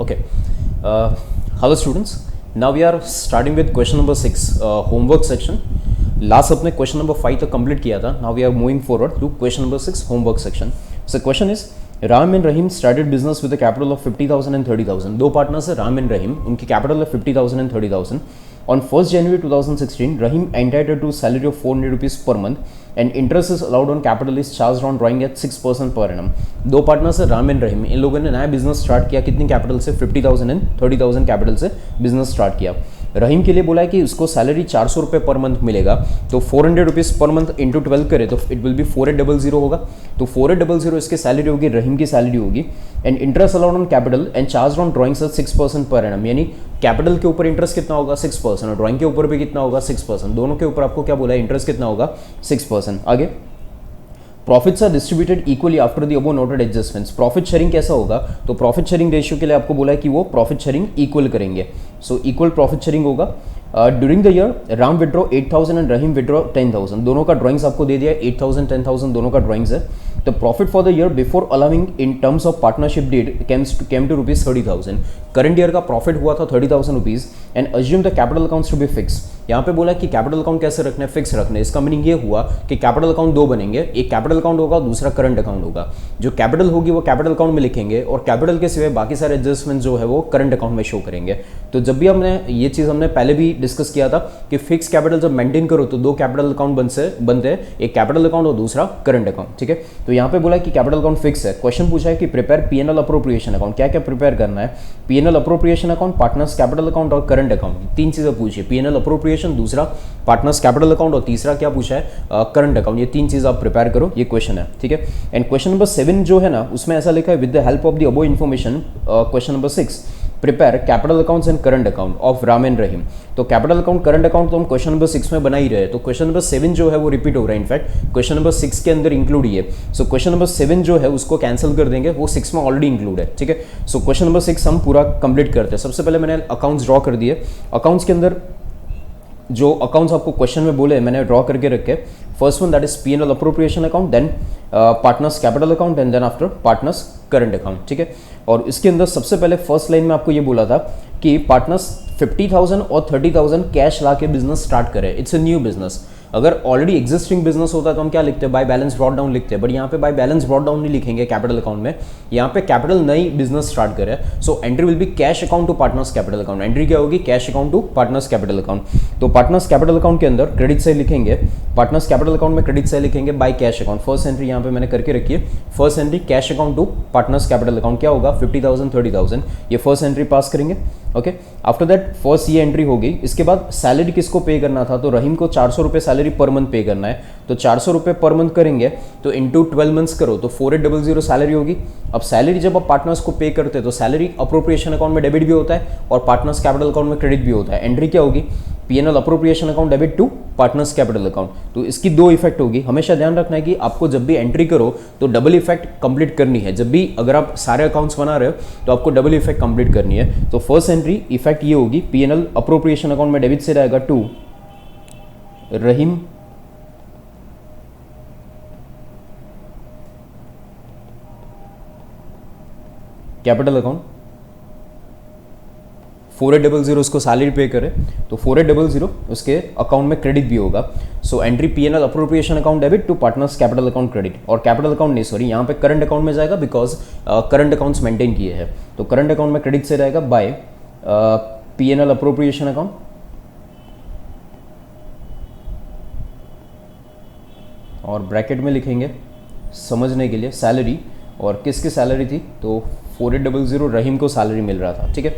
Okay. Hello students. Now we are starting with question number 6, homework section. Last अपने question number 5 तक complete किया था. Now we are moving forward to question number 6, homework section. So question is, Ram and Rahim started business with a capital of 50,000 and 30,000. दो partners है Ram and Rahim, उनकी capital है 50,000 and 30,000. On 1st January 2016, Rahim entitled to salary of 400 rupees per month and interest is allowed on capital is charged on drawing at 6% per annum. दो partners है Ram and रहीम, इन लोगों ने नया business start किया कितनी capital से 50,000 and 30,000 capital से business start किया. रहीम के लिए बोला है कि उसको सैलरी 400 रुपये पर मंथ मिलेगा, तो 400 रुपीज़ पर मंथ इंटू 12 करे तो इट विल बी 4800 होगा. तो 4800 इसकी सैलरी होगी, रहीम की सैलरी होगी. And interest allowed on capital and charge on drawing से 6% पर एनम, यानी कैपिटल के ऊपर इंटरेस्ट कितना होगा 6% और ड्राइंग के ऊपर भी कितना होगा 6%. दोनों के ऊपर आपको क्या बोला है, इंटरेस्ट कितना होगा 6%. आगे profits are distributed equally after the above noted adjustments. Profit sharing कैसा होगा, तो प्रॉफिट शेयरिंग रेशियो के लिए आपको बोला है कि वो प्रॉफिट शेयरिंग इक्वल करेंगे. सो इक्वल प्रॉफिट शेयरिंग होगा. During the year Ram withdraw 8,000 and Rahim withdraw 10,000. दोनों का ड्राइंग्स आपको दे दिया, 8,000 10,000 दोनों का ड्राइंग्स है. The profit for the year before allowing in terms of partnership deed came to rupees 30,000. Current year का प्रॉफिट हुआ था 30,000 rupees and assume the capital accounts to be fix. यहाँ पे बोला कि कैपिटल अकाउंट कैसे रखना है, फिक्स रखना है. इसका मीनिंग ये हुआ कि कैपिटल अकाउंट दो बनेंगे, एक कैपिटल अकाउंट होगा दूसरा करंट अकाउंट होगा. जो कैपिटल होगी वो कैपिटल अकाउंट में लिखेंगे और कैपिटल के सिवाय बाकी सारे एडजस्टमेंट जो है वो करंट अकाउंट में शो करेंगे. तो जब भी हमने ये चीज़ हमने पहले भी डिस्कस किया था कि फिक्स कैपिटल जब मेंटेन करो तो दो कैपिटल अकाउंट बनते हैं, एक कैपिटल अकाउंट और दूसरा करंट अकाउंट. ठीक है, तो यहाँ पे बोला कि कैपिटल अकाउंट फिक्स है. क्वेश्चन पूछा है कि प्रिपेयर पीएनएल अप्रोप्रिएशन अकाउंट. क्या क्या प्रिपेयर करना है, PNL appropriation account, partners capital account और करंट अकाउंट. तीन चीजें पूछी, पीएनएल अप्रोप्रिएशन, दूसरा पार्टनर्स कैपिटल अकाउंट और तीसरा क्या पूछा है, करंट अकाउंट. ये तीन चीज आप प्रिपेयर करो, ये क्वेश्चन है. ठीक है, एंड क्वेश्चन नंबर 7 जो है ना उसमें ऐसा लिखा है with the help of the above information. Question number 6 prepare capital accounts and current account of Ram and Rahim. तो कैपिटल अकाउंट करंट अकाउंट तो हम क्वेश्चन नंबर 6 में बना ही रहे, तो क्वेश्चन नंबर 7 जो है वो रिपीट हो रहा है, इनफैक्ट क्वेश्चन नंबर 6 के अंदर इंक्लूड ही है. सो क्वेश्चन नंबर 7 जो है उसको कैंसिल कर देंगे, वो 6 में ऑलरेडी इंक्लूड है. ठीक है, सो क्वेश्चन नंबर 6 हम पूरा कंप्लीट करते हैं. सबसे पहले मैंने अकाउंट्स ड्रॉ कर दिए. अकाउंट्स के अंदर जो अकाउंट्स आपको क्वेश्चन में बोले मैंने ड्रॉ करके रखे. First one that is PNL appropriation account, then partners capital account and then after partners current account. ठीक है, और इसके अंदर सबसे पहले फर्स्ट लाइन में आपको ये बोला था कि पार्टनर्स 50,000 और 30,000 कैश ला के बिजनेस स्टार्ट करें. It's a new business. अगर ऑलरेडी एग्जिस्टिंग बिजनेस होता है तो हम क्या लिखते हैं, बाय बैलेंस ब्रॉट डाउन लिखते हैं, बट यहाँ पे बाय बैलेंस ब्रॉट डाउन नहीं लिखेंगे कैपिटल अकाउंट में. यहाँ पे कैपिटल नई बिजनेस स्टार्ट करे. So entry will be cash account to partners capital account. Entry क्या होगी, cash account to partners capital account. तो पार्टनर्स कैपिटल अकाउंट के अंदर क्रेडिट से लिखेंगे, पार्टनर्स कैपिटल अकाउंट में क्रेडिट से लिखेंगे by cash account. First entry यहाँ पे मैंने करके रखी है. First entry cash account to partners capital account क्या होगा 50,000 30,000. ये फर्स्ट एंट्री पास करेंगे. ओके, आफ्टर दैट फर्स्ट ये एंट्री होगी. इसके बाद सैलरी किसको पे करना था, तो रहीम को 400 रुपये सैलरी पर मंथ पे करना है. तो 400 रुपये पर मंथ करेंगे तो इंटू 12 मंथ्स करो तो 4800 सैलरी होगी. अब सैलरी जब आप पार्टनर्स को पे करते हैं तो सैलरी अप्रोप्रिएशन अकाउंट में डेबिट भी होता है और पार्टनर्स कैपिटल अकाउंट में क्रेडिट भी होता है. एंट्री क्या होगी, PNL appropriation account debit to partners capital account. तो इसकी दो इफेक्ट होगी. हमेशा ध्यान रखना है कि आपको जब भी एंट्री करो तो डबल इफेक्ट कंप्लीट करनी है. जब भी अगर आप सारे अकाउंट्स बना रहे हो तो आपको डबल इफेक्ट कंप्लीट करनी है. तो फर्स्ट एंट्री इफेक्ट ये होगी, पीएनएल अप्रोप्रिएशन अकाउंट में डेबिट से रहेगा टू रहीम कैपिटल अकाउंट. 4800 उसको सैलरी पे करे तो 4800 उसके अकाउंट में क्रेडिट भी होगा. So entry PNL appropriation account debit to partners capital account credit. और कैपिटल अकाउंट नहीं, सॉरी, यहाँ पे करंट अकाउंट में जाएगा बिकॉज करंट अकाउंट्स मेंटेन किए हैं. तो करंट अकाउंट में क्रेडिट से रहेगा बाय पीएनएल अप्रोप्रिएशन अकाउंट और ब्रैकेट में लिखेंगे समझने के लिए सैलरी. और किसकी सैलरी थी, तो 4800 रहीम को सैलरी मिल रहा था. ठीक है,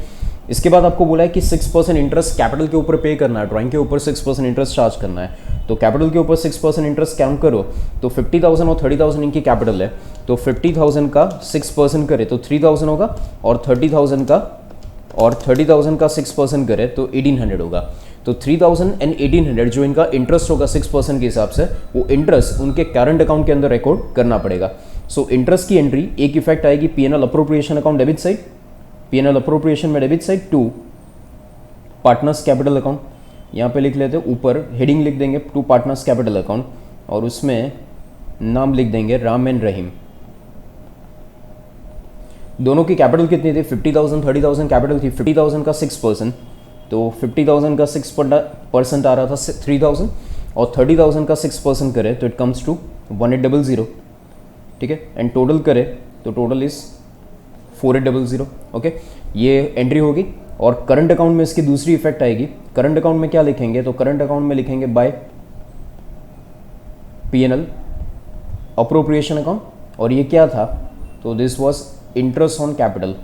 इसके बाद आपको बोला है कि 6% इंटरेस्ट कैपिटल के ऊपर पे करना है, ड्राइंग के ऊपर 6% इंटरेस्ट चार्ज करना है. तो कैपिटल के ऊपर 6% इंटरेस्ट काउंट करो तो 50,000 और 30,000 इनकी कैपिटल है. तो 50,000 का 6% करे तो 3,000 होगा और 30,000 का 6% करे तो 1,800 होगा. तो 3,000 एंड 1,800 जो इनका इंटरेस्ट होगा 6% के हिसाब से, वो इंटरेस्ट उनके करंट अकाउंट के अंदर रिकॉर्ड करना पड़ेगा. सो इंटरेस्ट की एंट्री एक इफेक्ट आएगी PNL appropriation account debit side, PNL appropriation में debit side to partners capital account. यहाँ पे लिख लेते हैं, ऊपर हेडिंग लिख देंगे टू पार्टनर्स कैपिटल अकाउंट और उसमें नाम लिख देंगे राम एंड रहीम. दोनों की कैपिटल कितनी थी, 50,000 30,000 कैपिटल थी, 50,000 का 6%, तो 50,000 का 6% आ रहा था 3,000, और 30,000 का 6% करे तो इट कम्स टू 1800, ठीक है, एंड टोटल करे तो टोटल इज 4800, ओके। ये एंट्री होगी। और करंट अकाउंट में इसकी दूसरी इफेक्ट आएगी। करंट अकाउंट में क्या लिखेंगे, तो करंट अकाउंट में लिखेंगे बाय P&L अप्रोप्रिएशन अकाउंट, और ये क्या था, तो this was interest on capital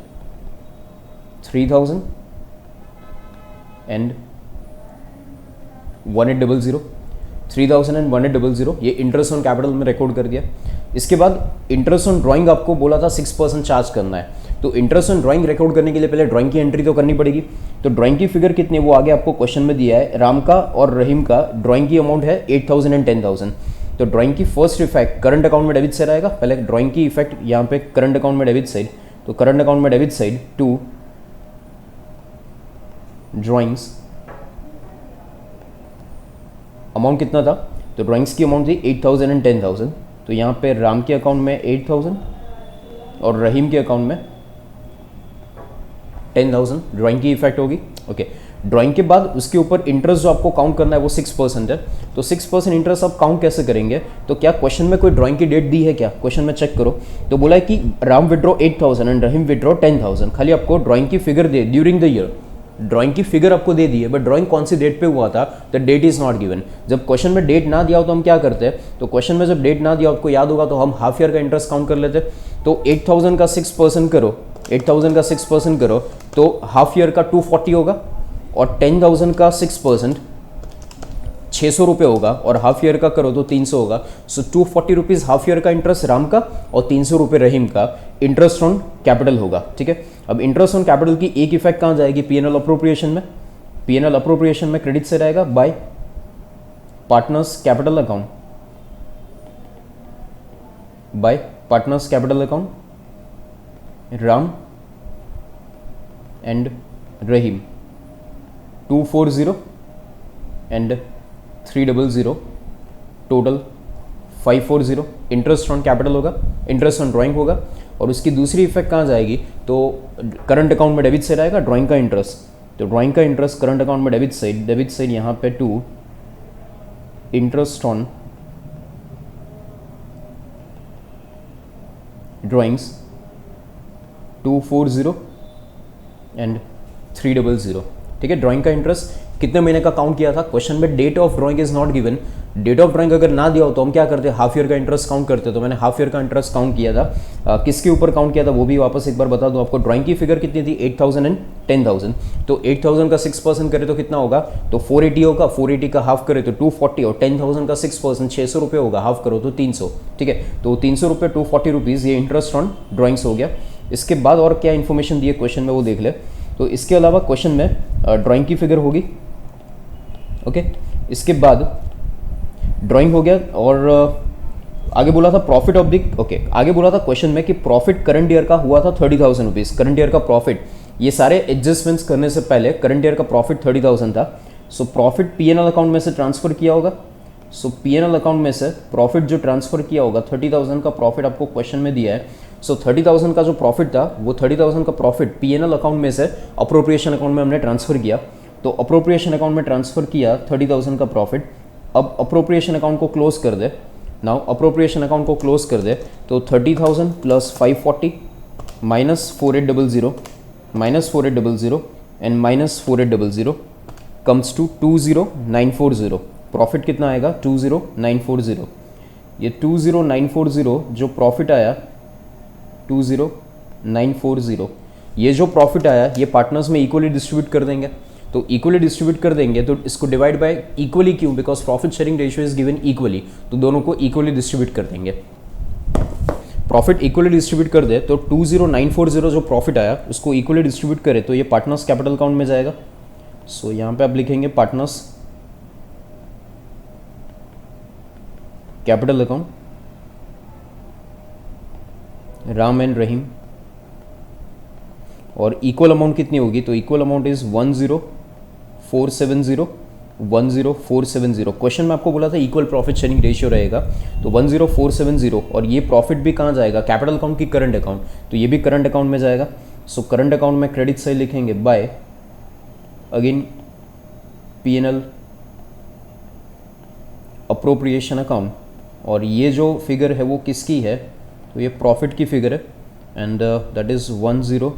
3000 and 1800, 3000 and 1800 ये इंटरेस्ट ऑन कैपिटल में रिकॉर्ड कर दिया। इसके बाद इंटरेस्ट ऑन ड्राइंग आपको बोला था 6% चार्ज करना है, तो इंटरेस्ट ऑन ड्राइंग रिकॉर्ड करने के लिए पहले ड्राइंग की एंट्री तो करनी पड़ेगी। तो ड्राइंग की फिगर कितनी है वो आगे आपको क्वेश्चन में दिया है। राम का और रहीम का ड्राइंग की अमाउंट है 8,000 एंड 10,000। तो ड्राइंग की फर्स्ट इफेक्ट करंट अकाउंट में डेबिट साइड आएगा। पहले ड्राइंग की इफेक्ट यहाँ पे करंट अकाउंट में डेबिट साइड, तो करंट अकाउंट में debit side to drawings, amount कितना था, तो ड्राइंग्स की अमाउंट थी 8,000 एंड 10,000। तो यहाँ पे राम के अकाउंट में 8,000 और रहीम के अकाउंट में 10,000 ड्राइंग की इफेक्ट होगी, ओके। ड्राइंग के बाद उसके ऊपर इंटरेस्ट जो आपको काउंट करना है वो 6% है। तो 6% इंटरेस्ट आप काउंट कैसे करेंगे, तो क्या क्वेश्चन में कोई ड्राइंग की डेट दी है क्या, क्वेश्चन में चेक करो। तो बोला है कि Ram withdraw 8,000 and Rahim withdraw 10,000। खाली आपको ड्राइंग की figure they during the year, drawing की फिगर आपको दे दी है, बट ड्राइंग कौन सी डेट पे हुआ था, the date is not given. जब क्वेश्चन में डेट ना दिया हो तो हम क्या करते हैं, तो क्वेश्चन में जब डेट ना दिया हो आपको याद होगा तो हम हाफ ईयर का इंटरेस्ट काउंट कर लेते। तो 8,000 का 6% करो, 8,000 का 6% करो तो हाफ ईयर का 240 होगा, और 10,000 का 6% 600 रुपये होगा, और हाफ ईयर का करो तो 300 होगा। सो 240 रुपीज़ हाफ ईयर का इंटरेस्ट राम का और 300 रुपये रहीम का इंटरेस्ट ऑन कैपिटल होगा, ठीक है। अब इंटरेस्ट ऑन कैपिटल की एक इफेक्ट कहाँ जाएगी, P&L अप्रोप्रिएशन में। P&L अप्रोप्रिएशन में क्रेडिट से रहेगा by partners capital account, by partners capital account Ram and Rahim 240 and 300, total 540। Interest on capital होगा, इंटरेस्ट ऑन ड्राइंग होगा। और उसकी दूसरी इफेक्ट कहाँ जाएगी, तो करंट अकाउंट में डेबिट साइड आएगा ड्राइंग का इंटरेस्ट, तो ड्राइंग का इंटरेस्ट करंट अकाउंट में डेबिट साइड यहाँ पे to interest on drawings 240 and 300, ठीक है। ड्राइंग का इंटरेस्ट कितने महीने का काउंट किया था, क्वेश्चन में date of drawing is not given. Date of drawing अगर ना दिया हो तो हम क्या करते हैं, हाफ ईयर का इंटरेस्ट काउंट करते। तो मैंने हाफ ईयर का इंटरेस्ट काउंट किया था। किसके ऊपर काउंट किया था वो भी वापस एक बार बता दूं आपको। ड्राइंग की फिगर कितनी थी, 8,000 एंड 10,000। तो 8,000 का 6% करे तो कितना होगा, तो 480 होगा। 480 का हाफ करे तो 240, और 10,000 का 6% 600 रुपये होगा, हाफ करो तो 300, ठीक है। तो 300 रुपये 240 रुपीज़ ये इंटरेस्ट ऑन ड्राइंग्स हो गया। इसके बाद और क्या इन्फॉर्मेशन दी है क्वेश्चन में वो देख ले। तो इसके अलावा क्वेश्चन में ड्राइंग की फिगर होगी, ओके। इसके बाद ड्राइंग हो गया, और आगे बोला था प्रॉफिट ऑफ द, ओके, आगे बोला था क्वेश्चन में कि प्रॉफिट करंट ईयर का हुआ था 30,000 रुपीज़। करंट ईयर का प्रॉफिट, ये सारे एडजस्टमेंट्स करने से पहले करंट ईयर का प्रॉफिट 30,000 था। सो प्रॉफिट P&L अकाउंट में से ट्रांसफर किया होगा। सो P&L अकाउंट में से प्रॉफिट जो ट्रांसफर किया होगा, 30,000 का प्रॉफिट आपको क्वेश्चन में दिया है। सो 30,000 का जो प्रॉफिट था वो 30,000 का प्रॉफिट P&L अकाउंट में से अप्रोप्रिएशन अकाउंट में हमने ट्रांसफर किया। तो अप्रोप्रिएशन अकाउंट में ट्रांसफर किया 30,000 का प्रॉफिट। अब अप्रोप्रिएशन अकाउंट को क्लोज कर दे। नाउ अप्रोप्रिएशन अकाउंट को क्लोज कर दे तो 30,000 plus 540 minus 4800 and minus 4800 comes to 20,940। Profit कितना आएगा, 20,940। ये 20,940 जो प्रॉफिट आया, 20,940 ये जो प्रॉफिट आया ये पार्टनर्स में इक्वली डिस्ट्रीब्यूट कर देंगे। तो इक्वली डिस्ट्रीब्यूट कर देंगे तो इसको डिवाइड बाय इक्वली, क्यों, because profit sharing ratio is given equally, तो दोनों को इक्वली डिस्ट्रीब्यूट कर देंगे। प्रॉफिट इक्वली डिस्ट्रीब्यूट कर दे तो 20,940 जो प्रॉफिट आया उसको इक्वली डिस्ट्रीब्यूट करे तो ये पार्टनर्स कैपिटल अकाउंट में जाएगा। सो यहाँ पे आप लिखेंगे partners capital account Ram and Rahim, और इक्वल अमाउंट कितनी होगी, तो इक्वल अमाउंट इज 10,470 10470। क्वेश्चन में आपको बोला था इक्वल प्रॉफिट शेयरिंग रेशियो रहेगा, तो 10470 और ये प्रॉफिट भी कहाँ जाएगा, कैपिटल अकाउंट की करंट अकाउंट, तो ये भी करंट अकाउंट में जाएगा। सो करंट अकाउंट में क्रेडिट साइड लिखेंगे by again P&L appropriation account, और ये जो फिगर है वो किसकी है, तो ये प्रॉफिट की फिगर है एंड दैट इज़ 10470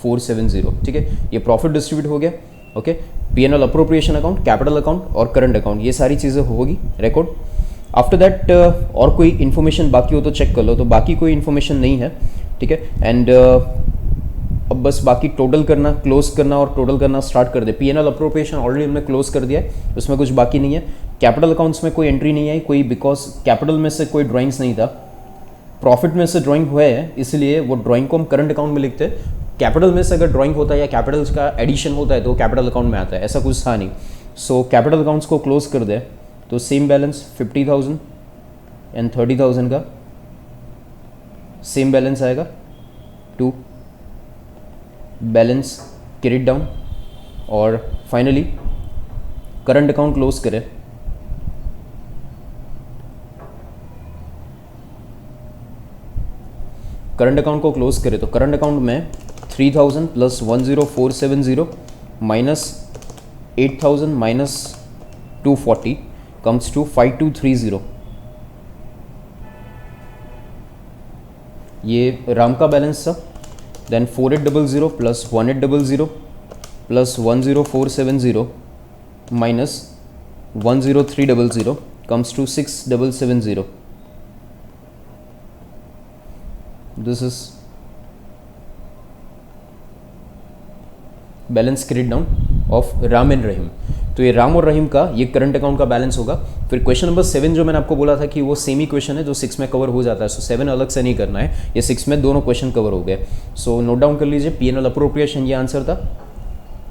10470। ठीक है, ये प्रॉफिट डिस्ट्रीब्यूट हो गया। Okay, P&L appropriation account, capital account और करंट अकाउंट, ये सारी चीज़ें होगी रिकॉर्ड। आफ्टर दैट और कोई इन्फॉर्मेशन बाकी हो तो चेक कर लो, तो बाकी कोई इन्फॉर्मेशन नहीं है। ठीक है, एंड अब बस बाकी टोटल करना, क्लोज करना और टोटल करना स्टार्ट कर दे। P&L अप्रोप्रिएशन ऑलरेडी हमने क्लोज कर दिया है, उसमें कुछ बाकी नहीं है। कैपिटल अकाउंट्स में कोई एंट्री नहीं आई कोई, बिकॉज कैपिटल में से कोई ड्राइंग्स नहीं था, प्रॉफिट में से ड्राइंग हुए है, इसलिए वो ड्राइंग को हम करंट अकाउंट में लिखते हैं। कैपिटल में से अगर ड्राइंग होता है या कैपिटल का एडिशन होता है तो कैपिटल अकाउंट में आता है, ऐसा कुछ था नहीं। सो कैपिटल अकाउंट्स को क्लोज कर दे, तो सेम बैलेंस 50,000 एंड 30,000 का सेम बैलेंस आएगा टू बैलेंस कैरिड डाउन। और फाइनली करंट अकाउंट क्लोज करें, करंट अकाउंट को क्लोज करें तो करंट अकाउंट में 3000 plus 10470 minus 8000 minus 240 comes to 5230। ये राम का बैलेंस था। Then 4800 plus 1800 plus 10470 minus 10300 comes to 6770। This is balance credit down of Ram and Rahim. तो ये राम और रहीम का ये करंट अकाउंट का बैलेंस होगा। फिर क्वेश्चन नंबर 7 जो मैंने आपको बोला था कि वो सेम ही क्वेश्चन है जो 6 में कवर हो जाता है, सो 7 अलग से नहीं करना है, ये 6 में दोनों क्वेश्चन कवर हो गए। सो नोट डाउन कर लीजिए, P&L अप्रोप्रिएशन ये आंसर था।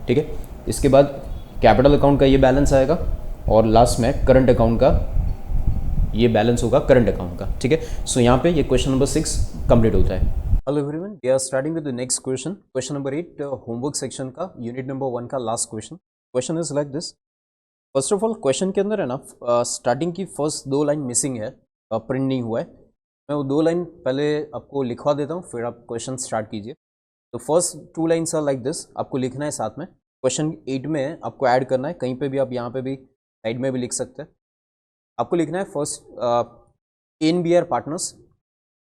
ठीक है, इसके बाद कैपिटल अकाउंट का ये बैलेंस आएगा और लास्ट में करंट अकाउंट का ये बैलेंस होगा करंट अकाउंट का। ठीक है, सो यहाँ पे ये क्वेश्चन नंबर 6 कंप्लीट होता है। Hello everyone, we are starting with the next question, question number 8 homework section का यूनिट नंबर 1 का last question. Question is like this. First of all question के अंदर है ना स्टार्टिंग की फर्स्ट 2 लाइन मिसिंग है, प्रिंट नहीं हुआ है। मैं वो 2 लाइन पहले आपको लिखवा देता हूँ, फिर आप क्वेश्चन स्टार्ट कीजिए। तो first 2 lines are like this, आपको लिखना है साथ में। क्वेश्चन 8 में आपको ऐड करना है, कहीं पे भी आप यहाँ पे भी साइड में भी लिख सकते हैं। आपको लिखना है first A and B are partners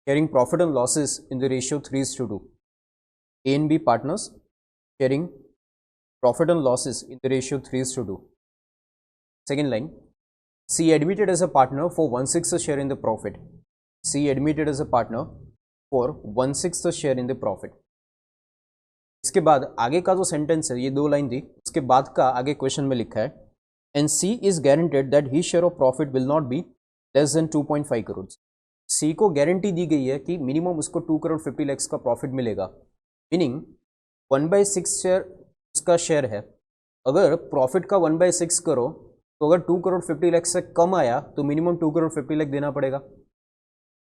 sharing profit and losses in the ratio 3:2. A and B partners sharing profit and losses in the ratio 3:2. Second line, C admitted as a partner for 1/6 share in the profit. C admitted as a partner for 1/6 share in the profit. इसके बाद आगे का जो sentence है, ये 2 line थी, उसके बाद का आगे क्वेश्चन में लिखा है and C is guaranteed that his share of profit will not be less than 2.5 crore. C को गारंटी दी गई है कि मिनिमम उसको 2 करोड़ 50 लाख का प्रॉफिट मिलेगा, मीनिंग 1/6 शेयर उसका शेयर है। अगर प्रॉफिट का 1/6 करो तो अगर 2 करोड़ 50 लाख से कम आया तो मिनिमम 2 करोड़ 50 लाख देना पड़ेगा।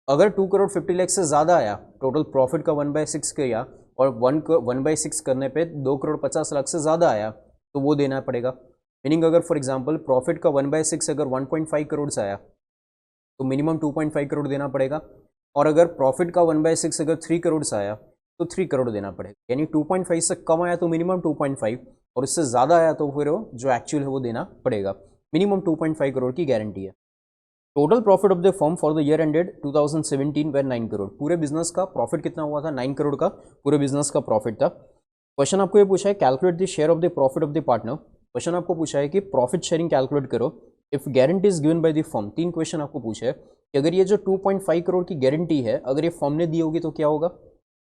अगर 2 करोड़ 50 लाख से ज़्यादा आया, टोटल प्रॉफिट का 1/6 किया और 1/6 करने पे 2 करोड़ 50 लाख से ज़्यादा आया तो वो देना पड़ेगा। मीनिंग अगर फॉर एग्जांपल प्रॉफिट का 1/6 अगर 1.5 करोड़ से आया तो मिनिमम 2.5 करोड़ देना पड़ेगा, और अगर प्रॉफिट का 1/6 अगर 3 करोड़ से आया तो 3 करोड़ देना पड़ेगा। यानी 2.5 से कम आया तो मिनिमम 2.5 और इससे ज़्यादा आया तो फिर वो जो एक्चुअल है वो देना पड़ेगा। मिनिमम 2.5 करोड़ की गारंटी है। Total profit of the firm for the year ended 2017 वे 9 करोड़। पूरे बिजनेस का प्रॉफिट कितना हुआ था? 9 करोड़ का पूरे बिजनेस का प्रॉफिट था। क्वेश्चन आपको ये पूछा है calculate the share of the profit of the partner. Question आपको पूछा है कि प्रॉफिट शेयरिंग कैलकुलेट करो if guarantee is given by the firm. 3 question आपको पूछा है कि अगर ये जो 2.5 करोड़ की गारंटी है अगर ये फर्म ने दी होगी तो क्या होगा।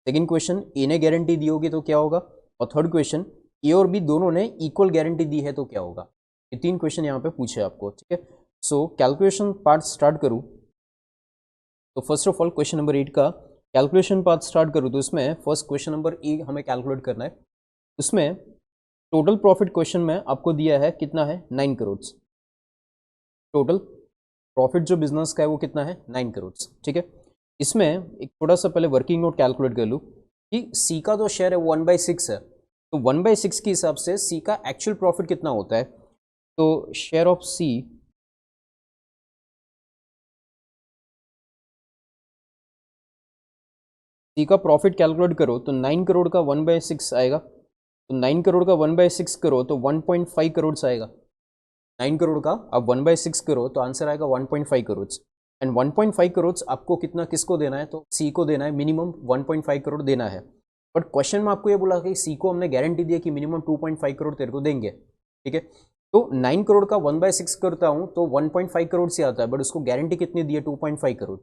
सेकंड क्वेश्चन, ए ने गारंटी दी होगी तो क्या होगा, और थर्ड क्वेश्चन, ए और बी दोनों ने इक्वल गारंटी दी है तो क्या होगा। ये 3 क्वेश्चन यहाँ पे पूछे आपको। ठीक है, सो कैलकुलेशन पार्ट स्टार्ट करूँ तो first of all question number 8 का कैलकुलेशन पार्ट स्टार्ट करूँ तो इसमें फर्स्ट क्वेश्चन नंबर ए हमें कैलकुलेट करना है। उसमें टोटल प्रॉफिट क्वेश्चन में आपको दिया है कितना है, 9 करोड़। टोटल प्रॉफिट जो बिजनेस का है वो कितना है, 9 करोड़। ठीक है, इसमें एक थोड़ा सा पहले वर्किंग नोट कैलकुलेट कर लूँ। कि सी का जो शेयर है वो 1/6 है, तो 1/6 के हिसाब से सी का एक्चुअल प्रॉफिट कितना होता है, तो शेयर ऑफ सी का प्रॉफिट कैलकुलेट करो तो 9 करोड़ का 1/6 आएगा, तो 9 करोड़ का 1/6 करो तो 1.5 करोड़ आएगा। 9 करोड़ का अब 1/6 करो तो आंसर आएगा 1.5 करोड़। एंड 1.5 करोड़ आपको कितना किसको देना है, तो सी को देना है, मिनिमम 1.5 करोड़ देना है। बट क्वेश्चन में आपको ये बोला कि सी को हमने गारंटी दी है कि मिनिमम 2.5 करोड़ तेरे को देंगे, ठीक है। तो 9 करोड़ का 1/6 करता हूँ तो 1.5 करोड़ से आता है, बट उसको गारंटी कितनी दी है, 2.5 करोड़।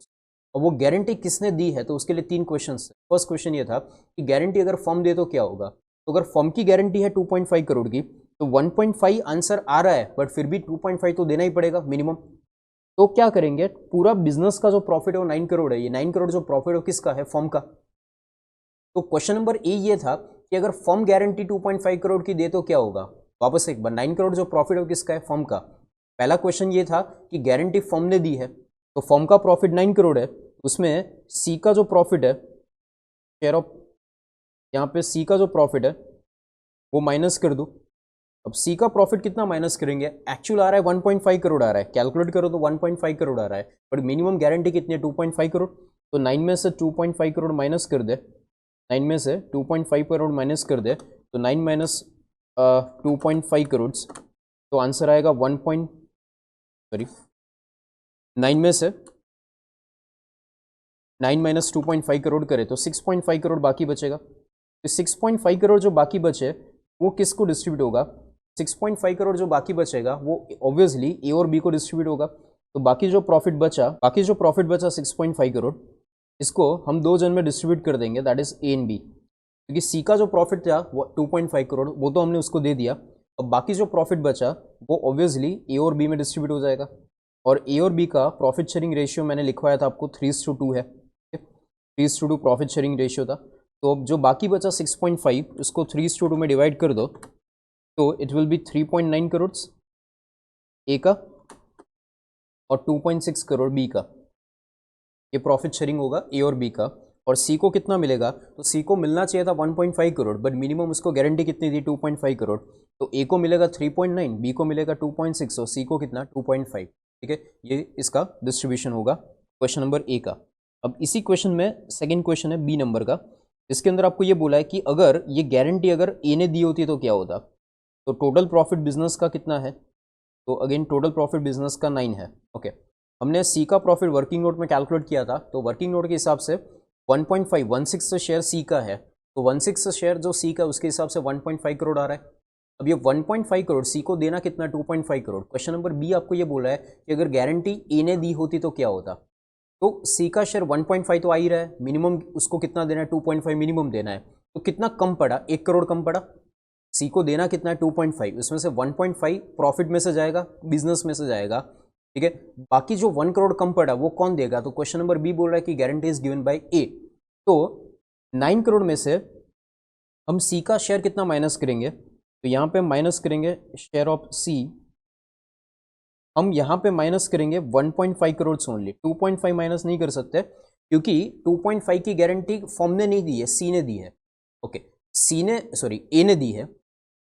और वो गारंटी किसने दी है, तो उसके लिए 3 क्वेश्चन है। फर्स्ट क्वेश्चन ये था कि गारंटी अगर फर्म दे तो क्या होगा, तो अगर फर्म की गारंटी है 2.5 करोड़ की, तो 1.5 आंसर आ रहा है, बट फिर भी 2.5 तो देना ही पड़ेगा मिनिमम। तो क्या करेंगे, पूरा बिजनेस का जो प्रॉफिट है वो 9 करोड़ है, ये 9 करोड़ जो प्रॉफिट है किसका है, फर्म का। तो क्वेश्चन नंबर ए ये था कि अगर फर्म गारंटी 2.5 करोड़ की दे तो क्या होगा। वापस एक बार, 9 करोड़ जो प्रॉफिट है वो किसका है, फर्म का। पहला क्वेश्चन ये था कि गारंटी फर्म ने दी है, तो फर्म का प्रॉफिट 9 करोड़ है, उसमें सी का जो प्रॉफिट है, शेयर ऑफ, यहाँ पे सी का जो प्रॉफिट है वो माइनस कर दो। अब सी का प्रॉफिट कितना माइनस करेंगे, एक्चुअल आ रहा है 1.5 करोड़ आ रहा है, कैलकुलेट करो तो 1.5 करोड़ आ रहा है, बट मिनिमम गारंटी कितनी है, 2.5 करोड़। तो 9 में से 2.5 करोड़ माइनस कर दे, 9 में से 2.5 करोड़ माइनस कर दे, तो 9 माइनस 2.5 करोड़, तो आंसर आएगा 9 में से 9 माइनस 2.5 करोड़ करे तो 6.5 करोड़ बाकी बचेगा। तो 6.5 करोड़ जो बाकी बचे वो किसको डिस्ट्रीब्यूट होगा, 6.5 करोड़ जो बाकी बचेगा वो ऑब्वियसली ए और बी को डिस्ट्रीब्यूट होगा। तो बाकी जो प्रॉफिट बचा 6.5 करोड़, इसको हम 2 जन में डिस्ट्रीब्यूट कर देंगे, that is A and B. क्योंकि सी का जो प्रॉफिट था वो 2.5 करोड़, वो तो हमने उसको दे दिया। अब बाकी जो प्रॉफिट बचा वो ऑब्वियसली ए और बी में डिस्ट्रीब्यूट हो जाएगा। और ए और बी का प्रॉफिट शेयरिंग रेशियो मैंने लिखवाया था आपको 3:2 है, 3:2 प्रॉफिट शेयरिंग रेशियो था। तो अब जो बाकी बचा 6.5 उसको 3:2 में डिवाइड कर दो, तो इट विल बी 3.9 करोड़ ए का और 2.6 करोड़ बी का। ये प्रॉफिट शेयरिंग होगा ए और बी का। और सी को कितना मिलेगा, तो सी को मिलना चाहिए था 1.5 करोड़, बट मिनिमम उसको गारंटी कितनी थी, 2.5 करोड़। तो ए को मिलेगा 3.9, बी को मिलेगा 2.6 और सी को कितना 2.5, ठीक है। ये इसका डिस्ट्रीब्यूशन होगा क्वेश्चन नंबर ए का। अब इसी क्वेश्चन में सेकंड क्वेश्चन है बी नंबर का। इसके अंदर आपको ये बोला है कि अगर ये गारंटी अगर ए ने दी होती तो क्या होता। तो टोटल प्रॉफिट बिजनेस का कितना है, तो अगेन टोटल प्रॉफिट बिजनेस का 9 है, ओके। हमने सी का प्रॉफिट वर्किंग नोट में कैलकुलेट किया था, तो वर्किंग नोट के हिसाब से 1.5 शेयर सी का है, तो 1/6 शेयर जो सी का उसके हिसाब से 1.5 करोड़ आ रहा है। अब ये 1.5 करोड़ सी को देना कितना, 2.5 करोड़। क्वेश्चन नंबर बी आपको ये बोला है कि अगर गारंटी ए ने दी होती तो क्या होता। तो सी का शेयर 1.5 तो आ ही रहा है, मिनिमम उसको कितना देना है, 2.5 मिनिमम देना है। तो कितना कम पड़ा, 1 करोड़ कम पड़ा। सी को देना कितना है, 2.5, उसमें से 1.5 प्रॉफिट में से जाएगा, बिजनेस में से जाएगा, ठीक है। बाकी जो 1 करोड़ कम पड़ा वो कौन देगा, तो क्वेश्चन नंबर बी बोल रहा है कि गारंटी इज गिवन बाय ए। तो 9 करोड़ में से हम सी का शेयर कितना माइनस करेंगे, तो यहाँ पे माइनस करेंगे शेयर ऑफ सी, हम यहाँ पे माइनस करेंगे 1.5 करोड़ ओनली, 2.5 माइनस नहीं कर सकते क्योंकि 2.5 की गारंटी फर्म ने नहीं दी है, सी ने दी है, ओके। ए ने दी है।